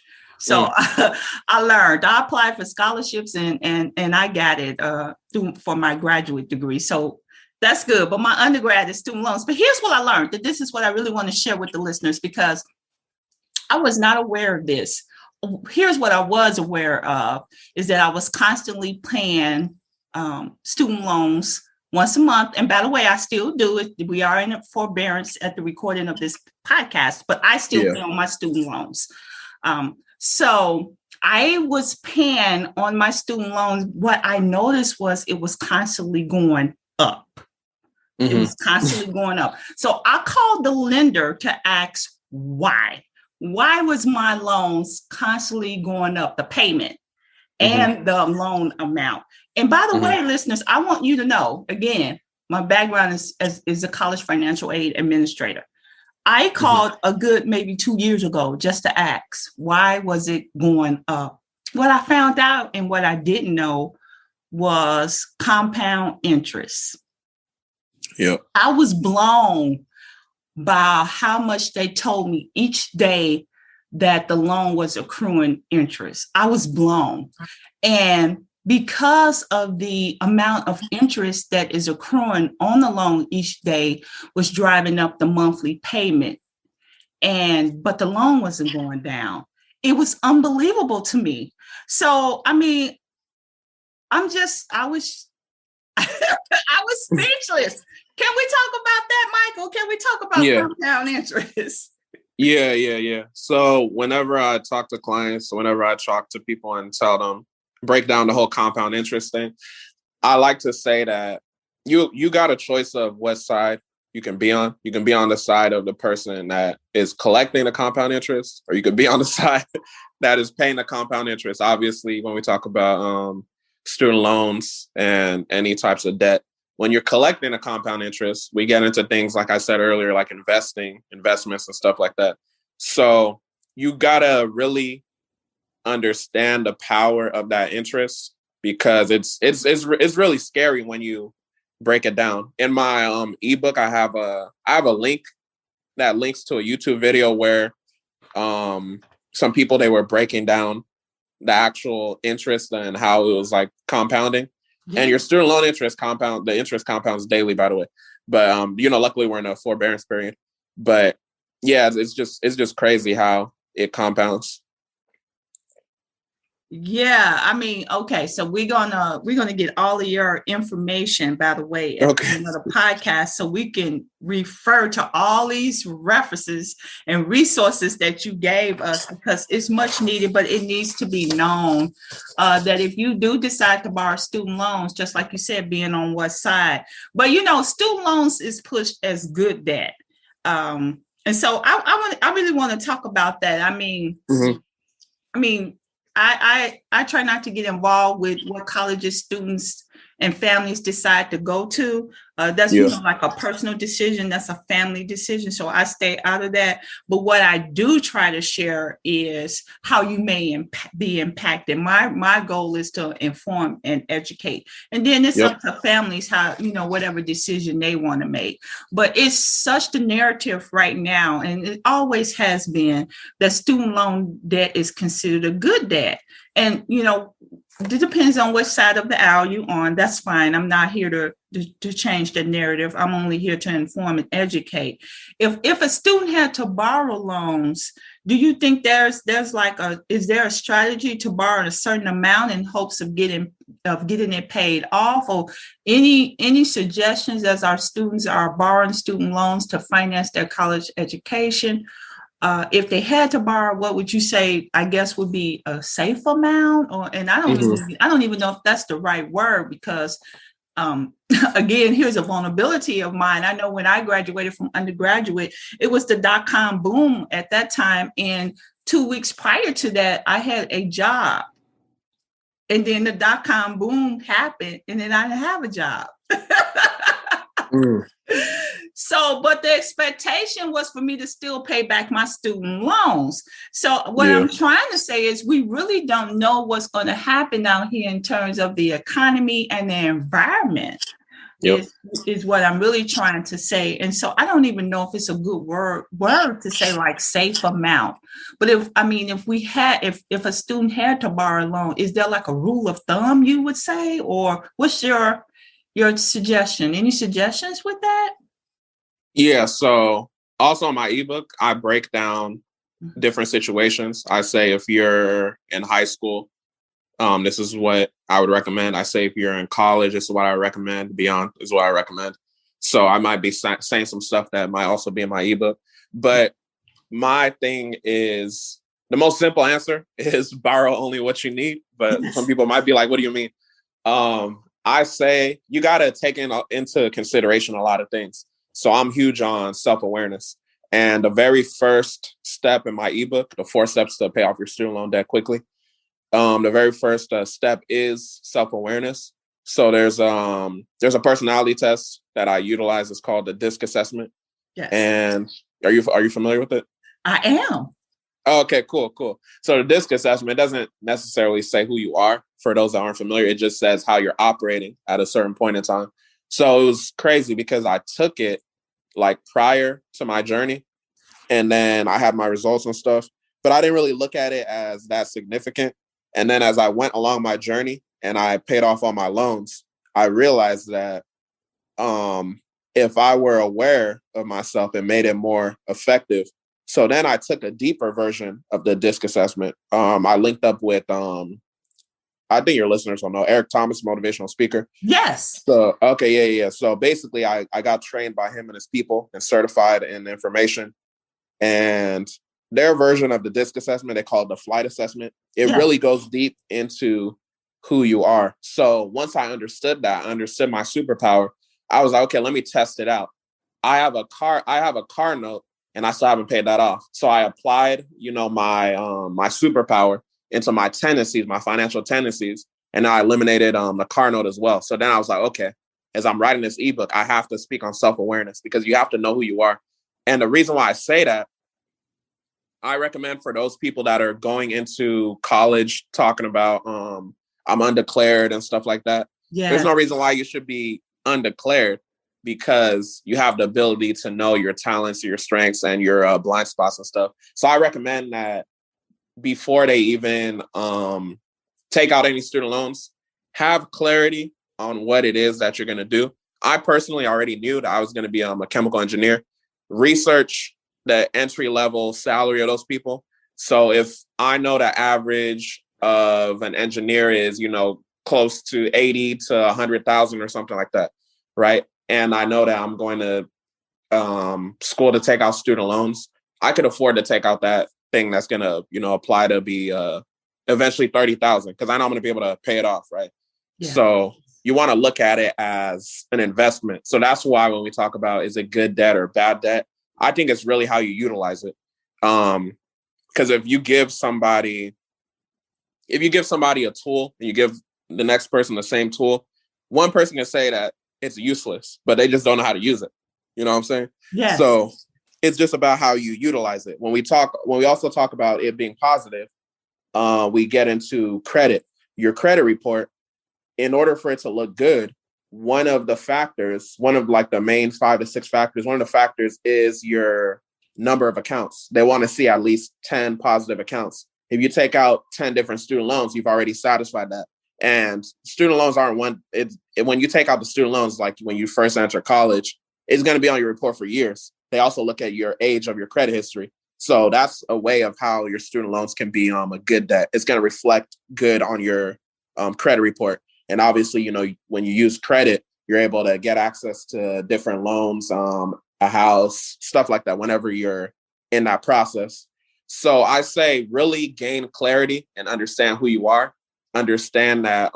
I applied for scholarships and I got it for my graduate degree. So that's good. But my undergrad is student loans. But here's what I learned, that this is what I really want to share with the listeners, because I was not aware of this. Here's what I was aware of, is that I was constantly paying student loans once a month. And by the way, I still do it. We are in a forbearance at the recording of this podcast, but I still pay on my student loans. So I was paying on my student loans. What I noticed was it was constantly going up. Mm-hmm. It was constantly going up. So I called the lender to ask why. Why was my loans constantly going up, the payment and the loan amount? And by the way, listeners, I want you to know, again, my background is a college financial aid administrator. I called a good maybe 2 years ago just to ask, why was it going up? What I found out and what I didn't know was compound interest. Yeah, I was blown by how much they told me each day that the loan was accruing interest. I was blown. And because of the amount of interest that is accruing on the loan each day was driving up the monthly payment. But the loan wasn't going down. It was unbelievable to me. So, I mean, I was I was speechless. Can we talk about that, Michael? Can we talk about compound interest? Yeah. So whenever I talk to clients, whenever I talk to people and tell them, break down the whole compound interest thing, I like to say that you got a choice of what side you can be on. You can be on the side of the person that is collecting the compound interest, or you could be on the side that is paying the compound interest. Obviously, when we talk about student loans and any types of debt, when you're collecting a compound interest, we get into things, like I said earlier, like investments and stuff like that. So you gotta really understand the power of that interest, because it's really scary when you break it down. In my ebook, I have a link that links to a YouTube video where some people, they were breaking down the actual interest and how it was like compounding. Yeah. And your student loan interest the interest compounds daily, by the way. But luckily we're in a forbearance period. But yeah, it's just crazy how it compounds. Yeah, I mean, okay, so we're gonna get all of your information, by the way, at the end of the podcast, so we can refer to all these references and resources that you gave us, because it's much needed, but it needs to be known that if you do decide to borrow student loans, just like you said, being on what side, but student loans is pushed as good debt, and so I really want to talk about that. I mean, I try not to get involved with what colleges students and families decide to go to. That's like a personal decision. That's a family decision. So I stay out of that. But what I do try to share is how you may be impacted. My goal is to inform and educate. And then it's up to families how, whatever decision they want to make. But it's such the narrative right now, and it always has been, that student loan debt is considered a good debt. And, it depends on which side of the aisle you're on. That's fine. I'm not here to change the narrative. I'm only here to inform and educate. If a student had to borrow loans, do you think is there a strategy to borrow a certain amount in hopes of getting it paid off, or any suggestions as our students are borrowing student loans to finance their college education? If they had to borrow, what would you say, I guess, would be a safe amount? I don't even know if that's the right word, because again, here's a vulnerability of mine. I know when I graduated from undergraduate, it was the .com boom at that time. And 2 weeks prior to that, I had a job. And then the .com boom happened, and then I didn't have a job. So, but the expectation was for me to still pay back my student loans. So what I'm trying to say is we really don't know what's going to happen out here in terms of the economy and the environment. Is what I'm really trying to say. And so I don't even know if it's a good word to say, like, safe amount. But if a student had to borrow a loan, is there like a rule of thumb you would say, or what's your suggestion? Any suggestions with that? Yeah. So also in my ebook, I break down different situations. I say, if you're in high school, this is what I would recommend. I say, if you're in college, this is what I recommend. Beyond is what I recommend. So I might be saying some stuff that might also be in my ebook. But my thing is, the most simple answer is borrow only what you need. But some people might be like, what do you mean? I say you got to take into consideration a lot of things. So I'm huge on self-awareness. And the very first step in my ebook, the 4 steps to pay off your student loan debt quickly, the very first step is self-awareness. So there's a personality test that I utilize. It's called the DISC assessment. Yes. And are you familiar with it? I am. Okay, cool. So the DISC assessment doesn't necessarily say who you are. For those that aren't familiar, it just says how you're operating at a certain point in time. So it was crazy because I took it like prior to my journey, and then I had my results and stuff, but I didn't really look at it as that significant. And then as I went along my journey and I paid off all my loans, I realized that if I were aware of myself and made it more effective. So then I took a deeper version of the DISC assessment. I linked up with I think your listeners will know Eric Thomas, motivational speaker. Yes. So, okay. Yeah. So basically I got trained by him and his people and certified in information. And their version of the DISC assessment, they call it the flight assessment. It really goes deep into who you are. So once I understood that, I understood my superpower, I was like, okay, let me test it out. I have a car note and I still haven't paid that off. So I applied, my my superpower into my tendencies, my financial tendencies, and I eliminated the car note as well. So then I was like, okay, as I'm writing this ebook, I have to speak on self-awareness because you have to know who you are. And the reason why I say that, I recommend for those people that are going into college talking about I'm undeclared and stuff like that. There's Yeah. no reason why you should be undeclared because you have the ability to know your talents, your strengths, and your blind spots and stuff. So I recommend that before they even take out any student loans, have clarity on what it is that you're going to do. I personally already knew that I was going to be a chemical engineer. Research the entry level salary of those people. So if I know the average of an engineer is, close to 80 to 100,000 or something like that, right? And I know that I'm going to school to take out student loans, I could afford to take out that thing that's going to, apply to be eventually 30,000 because I know I'm going to be able to pay it off, right? Yeah. So you want to look at it as an investment. So that's why when we talk about is it good debt or bad debt, I think it's really how you utilize it. Because if you give somebody a tool and you give the next person the same tool, one person can say that it's useless, but they just don't know how to use it. You know what I'm saying? Yes. So it's just about how you utilize it. When we also talk about it being positive, we get into credit. Your credit report, in order for it to look good, one of like the main 5 to 6 factors, one of the factors is your number of accounts. They want to see at least 10 positive accounts. If you take out 10 different student loans, you've already satisfied that. And student loans aren't when you take out the student loans, like when you first enter college, it's going to be on your report for years. They also look at your age of your credit history. So that's a way of how your student loans can be a good debt. It's going to reflect good on your credit report. And obviously, when you use credit, you're able to get access to different loans, a house, stuff like that, whenever you're in that process. So I say really gain clarity and understand who you are. Understand that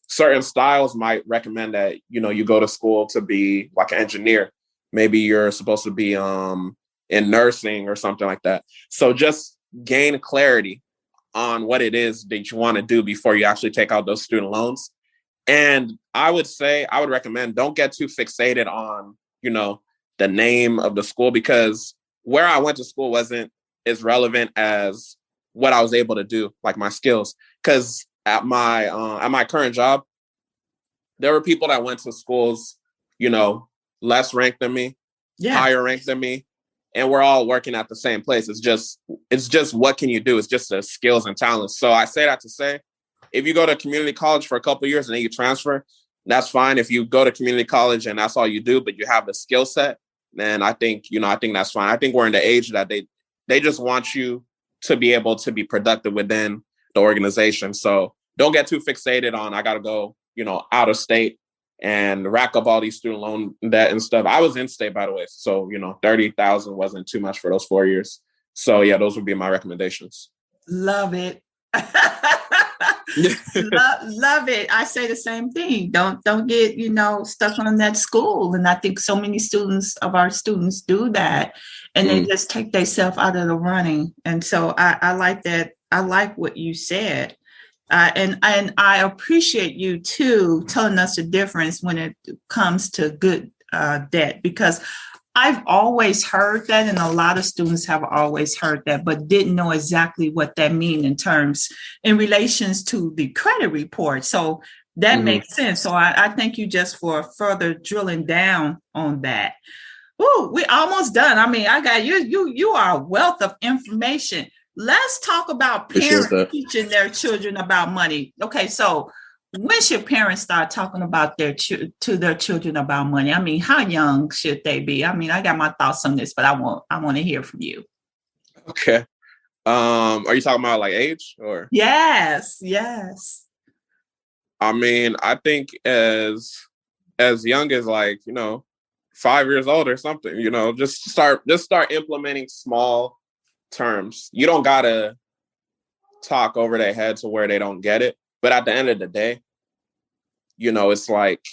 certain styles might recommend that, you go to school to be like an engineer. Maybe you're supposed to be in nursing or something like that. So just gain clarity on what it is that you want to do before you actually take out those student loans. And I would recommend don't get too fixated on, the name of the school, because where I went to school wasn't as relevant as what I was able to do, like my skills. Because at my current job, there were people that went to schools, less ranked than me, higher ranked than me, and we're all working at the same place. It's just what can you do? It's just the skills and talents. So I say that to say, if you go to community college for a couple of years and then you transfer, that's fine. If you go to community college and that's all you do, but you have the skill set, then I think that's fine. I think we're in the age that they just want you to be able to be productive within the organization. So don't get too fixated on, I got to go, out of state and rack up all these student loan debt and stuff. I was in state, by the way. So, 30,000 wasn't too much for those 4 years. So yeah, those would be my recommendations. Love it. love it. I say the same thing. Don't get, stuck on that school. And I think so many of our students do that, and they just take themselves out of the running. And so I like that. I like what you said. And I appreciate you too telling us the difference when it comes to good debt, because I've always heard that, and a lot of students have always heard that, but didn't know exactly what that means in relations to the credit report. So that makes sense. So I thank you just for further drilling down on that. Ooh, we're almost done. I mean, I got you. You are a wealth of information. Let's talk about parents teaching their children about money. Okay, so when should parents start talking about to their children about money? I mean, how young should they be? I mean, I got my thoughts on this, but I want to hear from you. Okay. Are you talking about like age or? Yes. I mean, I think as young as 5 years old or something, just start implementing small terms. You don't gotta talk over their head to where they don't get it. But at the end of the day, it's like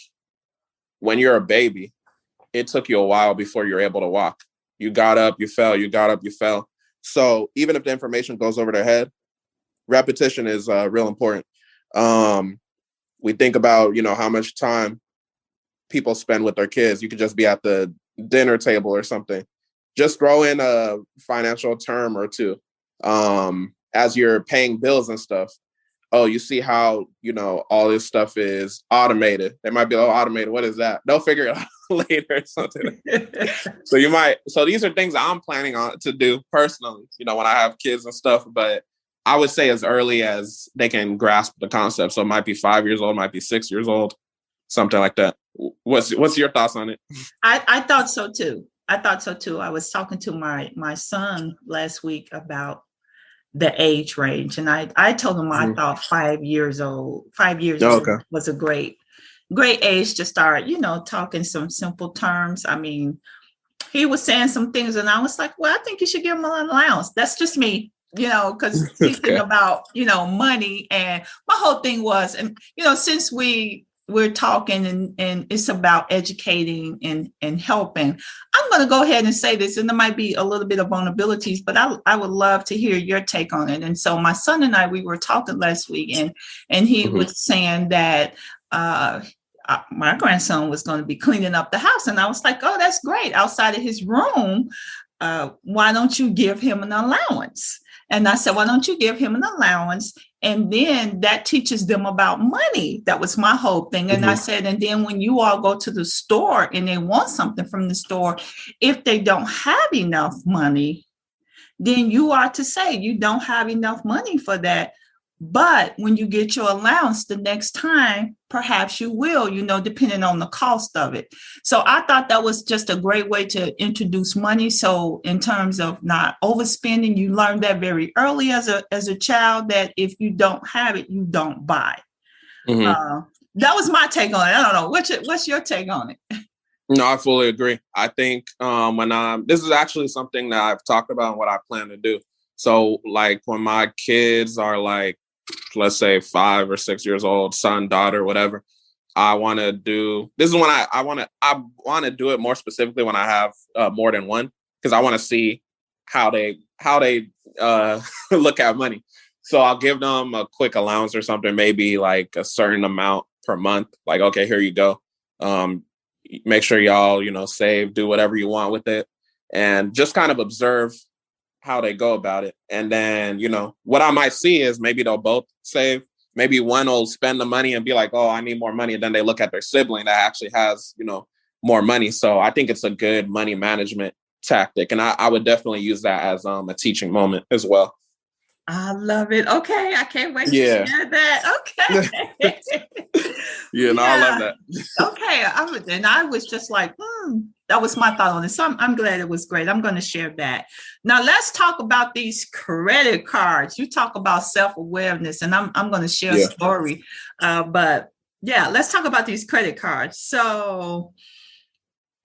when you're a baby, it took you a while before you're able to walk. You got up, you fell, you got up, you fell. So even if the information goes over their head, repetition is real important. We think about, how much time people spend with their kids. You could just be at the dinner table or something. Just throw in a financial term or two as you're paying bills and stuff. Oh, you see how, all this stuff is automated. They might be, automated. What is that? They'll figure it out later or something. So these are things I'm planning on to do personally, when I have kids and stuff. But I would say as early as they can grasp the concept. So it might be 5 years old, might be 6 years old, something like that. What's your thoughts on it? I thought so too. I was talking to my son last week about the age range, and I told him I thought 5 years old. 5 years old was a great age to start, talking some simple terms. I mean, he was saying some things, and I was like, well, I think you should give him an allowance. That's just me, because thinking about, money. And my whole thing was, and, since we're talking and it's about educating and helping, I'm going to go ahead and say this, and there might be a little bit of vulnerabilities, but I would love to hear your take on it. And so my son and I, we were talking last week, and he was saying that, my grandson was going to be cleaning up the house. And I was like, oh, that's great. Outside of his room, why don't you give him an allowance? And I said, why don't you give him an allowance? And then that teaches them about money. That was my whole thing. And I said, and then when you all go to the store and they want something from the store, if they don't have enough money, then you are to say you don't have enough money for that. But when you get your allowance the next time, perhaps you will, depending on the cost of it. So I thought that was just a great way to introduce money. So in terms of not overspending, you learn that very early as a child, that if you don't have it, you don't buy. That was my take on it. I don't know. What's your take on it? No, I fully agree. I think this is actually something that I've talked about and what I plan to do. So like when my kids are like, let's say 5 or 6 years old, son, daughter, whatever, I want to do, this is when I want to do it more specifically when I have more than one, because I want to see how they look at money. So I'll give them a quick allowance or something, maybe like a certain amount per month. Like, okay, here you go. Make sure y'all, save, do whatever you want with it, and just kind of observe how they go about it. And then, what I might see is maybe they'll both save. Maybe one will spend the money and be like, oh, I need more money. And then they look at their sibling that actually has, more money. So I think it's a good money management tactic. And I would definitely use that as a teaching moment as well. I love it. Okay. I can't wait to share that. Okay. I love that. Okay. And I was just like, that was my thought on it. So I'm glad it was great. I'm going to share that. Now let's talk about these credit cards. You talk about self-awareness, and I'm going to share a story. But let's talk about these credit cards. So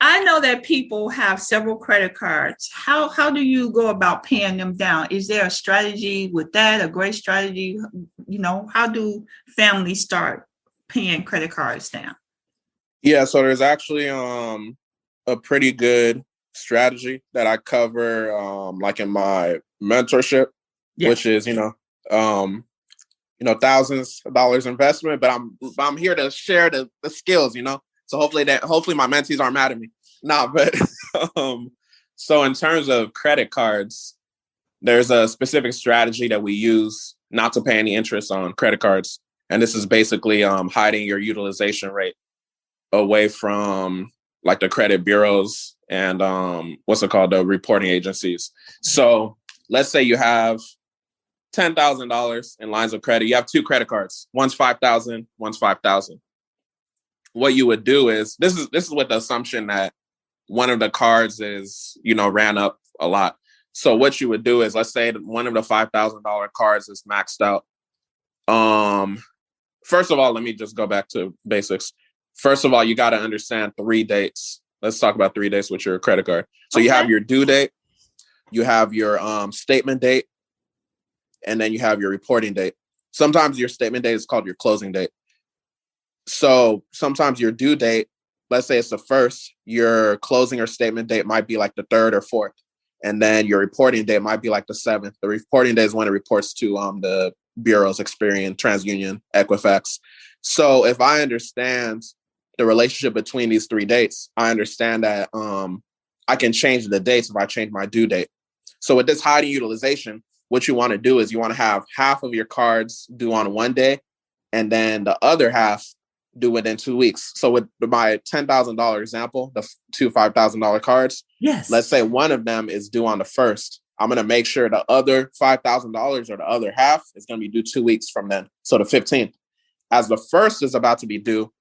I know that people have several credit cards. How do you go about paying them down? Is there a strategy with that, a great strategy? How do families start paying credit cards down? Yeah, so there's actually a pretty good strategy that I cover like in my mentorship, which is, thousands of dollars investment, but I'm here to share the skills, So hopefully my mentees aren't mad at me. No, but so in terms of credit cards, there's a specific strategy that we use not to pay any interest on credit cards. And this is basically hiding your utilization rate away from like the credit bureaus and the reporting agencies. So let's say you have $10,000 in lines of credit. You have 2 credit cards. One's $5,000, one's $5,000. What you would do is, this is with the assumption that one of the cards is, ran up a lot. So what you would do is, let's say that one of the $5,000 cards is maxed out. First of all, let me just go back to basics. First of all, you got to understand 3 dates. Let's talk about 3 dates with your credit card. So you have your due date, you have your statement date, and then you have your reporting date. Sometimes your statement date is called your closing date. So sometimes your due date let's say it's the first, your closing or statement date might be like the 3rd or 4th. And then your reporting date might be like the 7th. The reporting day is when it reports to the bureaus, Experian, TransUnion, Equifax. So if I understand the relationship between these 3 dates, I understand that I can change the dates if I change my due date. So with this hiding utilization, what you want to do is you want to have half of your cards due on one day, and then the other half due within 2 weeks. So with my $10,000 example, the 2 $5,000 cards, yes, let's say one of them is due on the 1st. I'm going to make sure the other $5,000 or the other half is going to be due 2 weeks from then. So the 15th, as the 1st is about to be due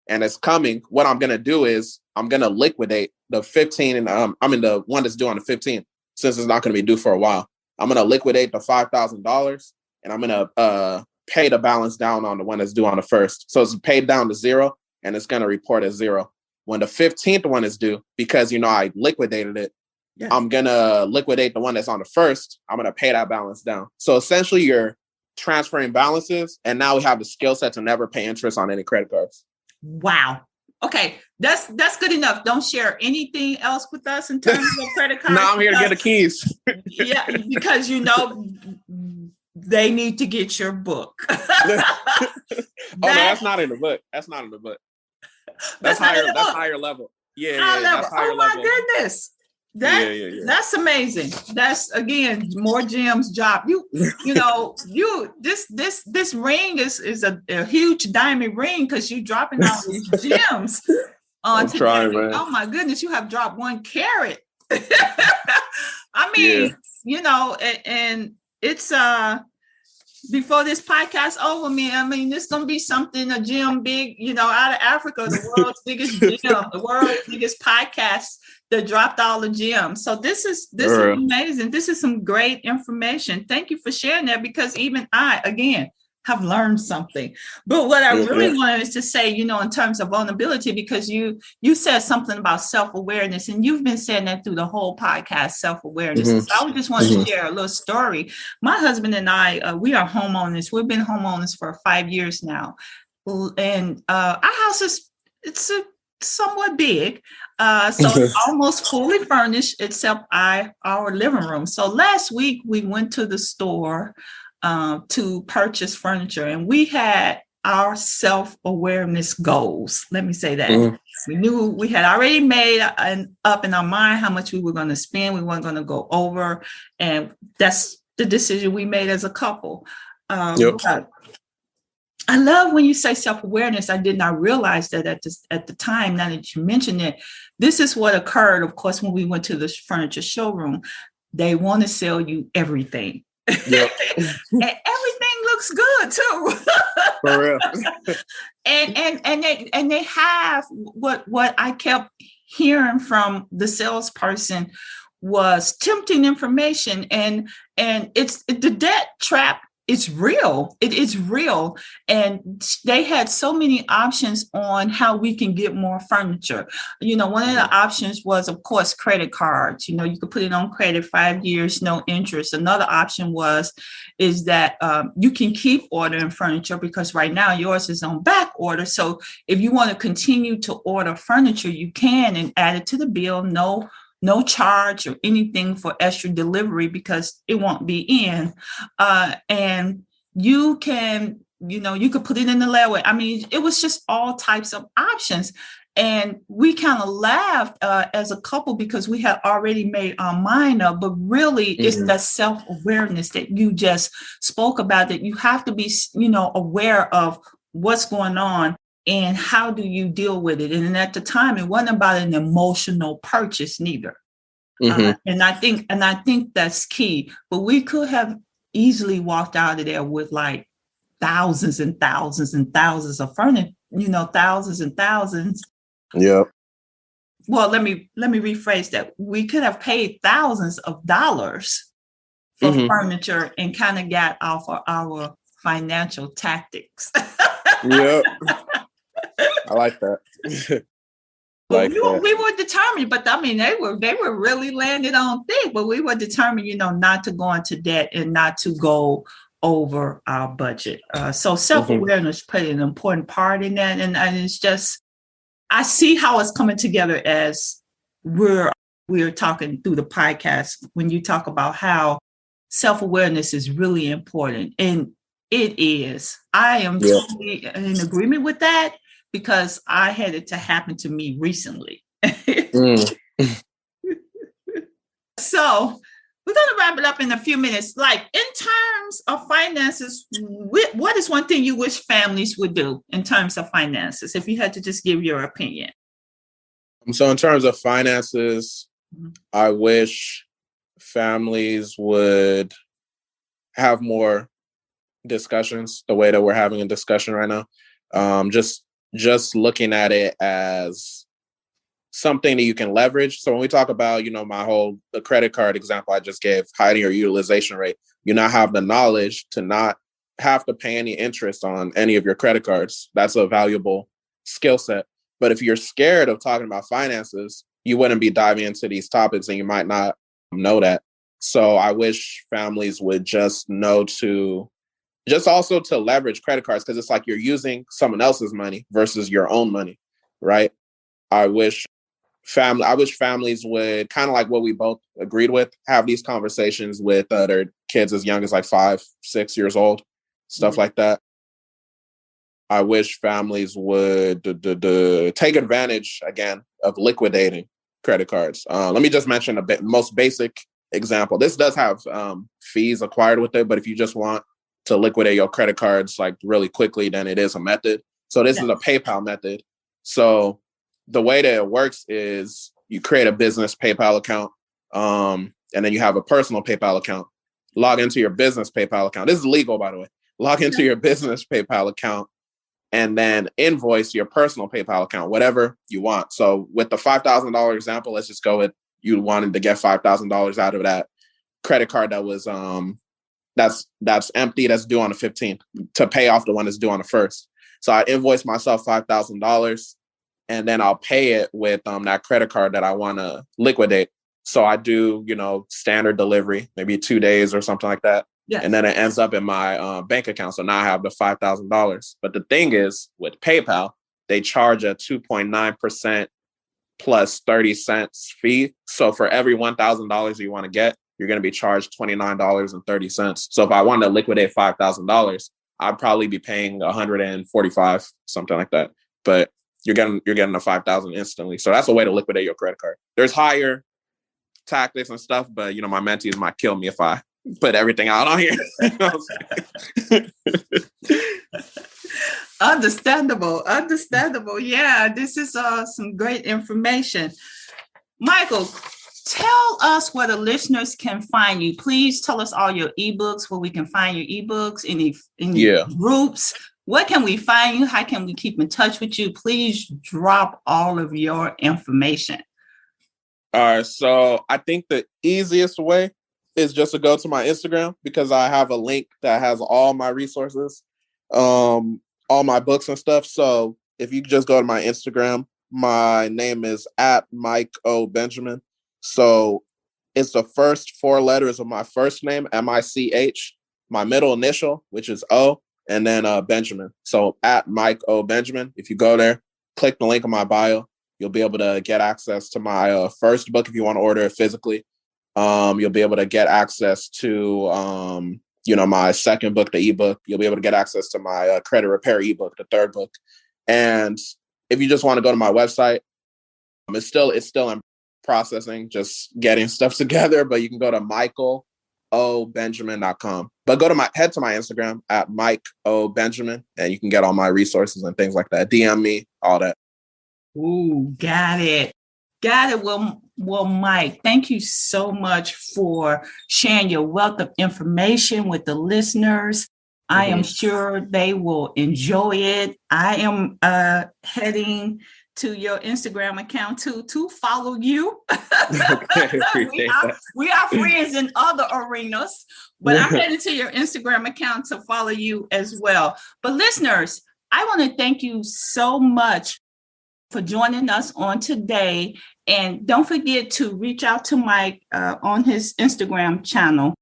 and it's coming, what I'm going to do is I'm going to liquidate the 15 and the one that's due on the 15th, since it's not going to be due for a while. I'm going to liquidate the $5,000 and I'm going to pay the balance down on the one that's due on the 1st. So it's paid down to 0 and it's going to report as 0. When the 15th one is due, because, I liquidated it, yes, I'm going to liquidate the one that's on the 1st. I'm going to pay that balance down. So essentially you're transferring balances, and now we have the skill set to never pay interest on any credit cards. Wow. Okay. That's good enough. Don't share anything else with us in terms of credit cards. No, I'm here to get the keys. Yeah, because they need to get your book. No, that's not in the book. That's not in the book. That's higher. That's higher level. Yeah, that's higher level. Oh my goodness. That's amazing. That's, again, more gems drop. This ring is a huge diamond ring, because you dropping all these gems on today. Oh my goodness, you have dropped 1 carat. I mean, and it's before this podcast over, man. It's gonna be something, a gem big, out of Africa, the world's biggest gem, the world's biggest podcast that dropped all the gems. So this is amazing. This is some great information. Thank you for sharing that, because even I, again, have learned something. But what I really wanted to say, in terms of vulnerability, because you said something about self-awareness, and you've been saying that through the whole podcast, self-awareness. Mm-hmm. So I just want to share a little story. My husband and I, we are homeowners. We've been homeowners for 5 years now. And our house it's somewhat big. So it's almost fully furnished, except our living room. So last week we went to the store to purchase furniture, and we had our self-awareness goals. Let me say that. Mm-hmm. We knew we had already made up in our mind how much we were going to spend. We weren't going to go over, and that's the decision we made as a couple. But I love when you say self-awareness. I did not realize that at the time. Now that you mentioned it, this is what occurred, of course, when we went to the furniture showroom. They want to sell you everything. Yep. And everything looks good too. For real. and they have what I kept hearing from the salesperson was tempting information, and it's the debt trap. It's real. It is real. And they had so many options on how we can get more furniture. One of the options was, of course, credit cards. You could put it on credit, 5 years, no interest. Another option is that you can keep ordering furniture, because right now yours is on back order. So if you want to continue to order furniture, you can, and add it to the bill. No charge or anything for extra delivery, because it won't be in. And you can, you could put it in the layaway. I mean, it was just all types of options. And we kind of laughed as a couple, because we had already made our mind up. But really, it's the self-awareness that you just spoke about, that you have to be, aware of what's going on. And how do you deal with it? And at the time, it wasn't about an emotional purchase neither. And I think that's key. But we could have easily walked out of there with like thousands and thousands and thousands of furniture, thousands and thousands. Yeah. Well, let me rephrase that. We could have paid thousands of dollars for furniture and kind of got off of our financial tactics. Yeah. I like that. We were determined, but I mean, they were really landed on thick, but we were determined, not to go into debt and not to go over our budget. So self-awareness played an important part in that. And it's just, I see how it's coming together as we're talking through the podcast when you talk about how self-awareness is really important. And it is. I am totally in agreement with that because I had it to happen to me recently. So we're going to wrap it up in a few minutes. Like in terms of finances, what is one thing you wish families would do in terms of finances? If you had to just give your opinion. So in terms of finances, I wish families would have more discussions the way that we're having a discussion right now. Just looking at it as something that you can leverage. So when we talk about, the credit card example I just gave, hiding your utilization rate, you now have the knowledge to not have to pay any interest on any of your credit cards. That's a valuable skill set. But if you're scared of talking about finances, you wouldn't be diving into these topics and you might not know that. So I wish families would just know also to leverage credit cards, because it's like you're using someone else's money versus your own money, right? I wish families would, kind of like what we both agreed with, have these conversations with their kids as young as like 5, 6 years old, stuff like that. I wish families would take advantage, again, of liquidating credit cards. Let me just mention most basic example. This does have fees acquired with it, but if you just want to liquidate your credit cards like really quickly, then it is a method. So this is a PayPal method. So the way that it works is you create a business PayPal account, and then you have a personal PayPal account. Log into your business PayPal account. This is legal, by the way. Log into your business PayPal account and then invoice your personal PayPal account, whatever you want. So with the $5,000 example, let's just go with you wanted to get $5,000 out of that credit card that was that's empty, that's due on the 15th, to pay off the one that's due on the 1st. So I invoice myself $5,000 and then I'll pay it with that credit card that I want to liquidate. So I do, standard delivery, maybe 2 days or something like that. Yes. And then it ends up in my bank account. So now I have the $5,000. But the thing is, with PayPal, they charge a 2.9% plus 30 cents fee. So for every $1,000 you want to get, you're going to be charged $29.30. So if I wanted to liquidate $5,000, I'd probably be paying $145, something like that. But you're getting the $5,000 instantly. So that's a way to liquidate your credit card. There's higher tactics and stuff, but my mentees might kill me if I put everything out on here. Understandable. Yeah, this is some great information. Michael, tell us where the listeners can find you. Please tell us all your ebooks, where we can find your ebooks, any groups. Where can we find you? How can we keep in touch with you? Please drop all of your information. All right. So I think the easiest way is just to go to my Instagram, because I have a link that has all my resources, all my books and stuff. So if you just go to my Instagram, my name is @MikeOBenjamin. So it's the first 4 letters of my first name, MICH, my middle initial, which is O, and then Benjamin. So @MikeOBenjamin. If you go there, click the link in my bio, you'll be able to get access to my first book if you want to order it physically. You'll be able to get access to, my second book, the ebook. You'll be able to get access to my credit repair ebook, the third book. And if you just want to go to my website, it's still in processing, just getting stuff together, but you can go to michaelobenjamin.com. But head to my Instagram @MikeOBenjamin, and you can get all my resources and things like that. DM me, all that. Ooh, got it. Well, Mike, thank you so much for sharing your wealth of information with the listeners. Mm-hmm. I am sure they will enjoy it. I am heading to your Instagram account to follow you. Okay, we are friends in other arenas, but I'm heading to your Instagram account to follow you as well. But listeners, I want to thank you so much for joining us on today. And don't forget to reach out to Mike on his Instagram channel.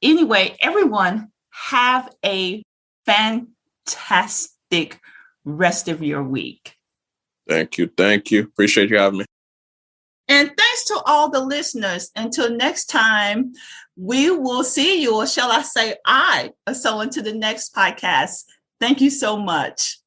Anyway, everyone, have a fantastic rest of your week. Thank you. Thank you. Appreciate you having me. And thanks to all the listeners. Until next time, we will see you, or shall I say, so until the next podcast. Thank you so much.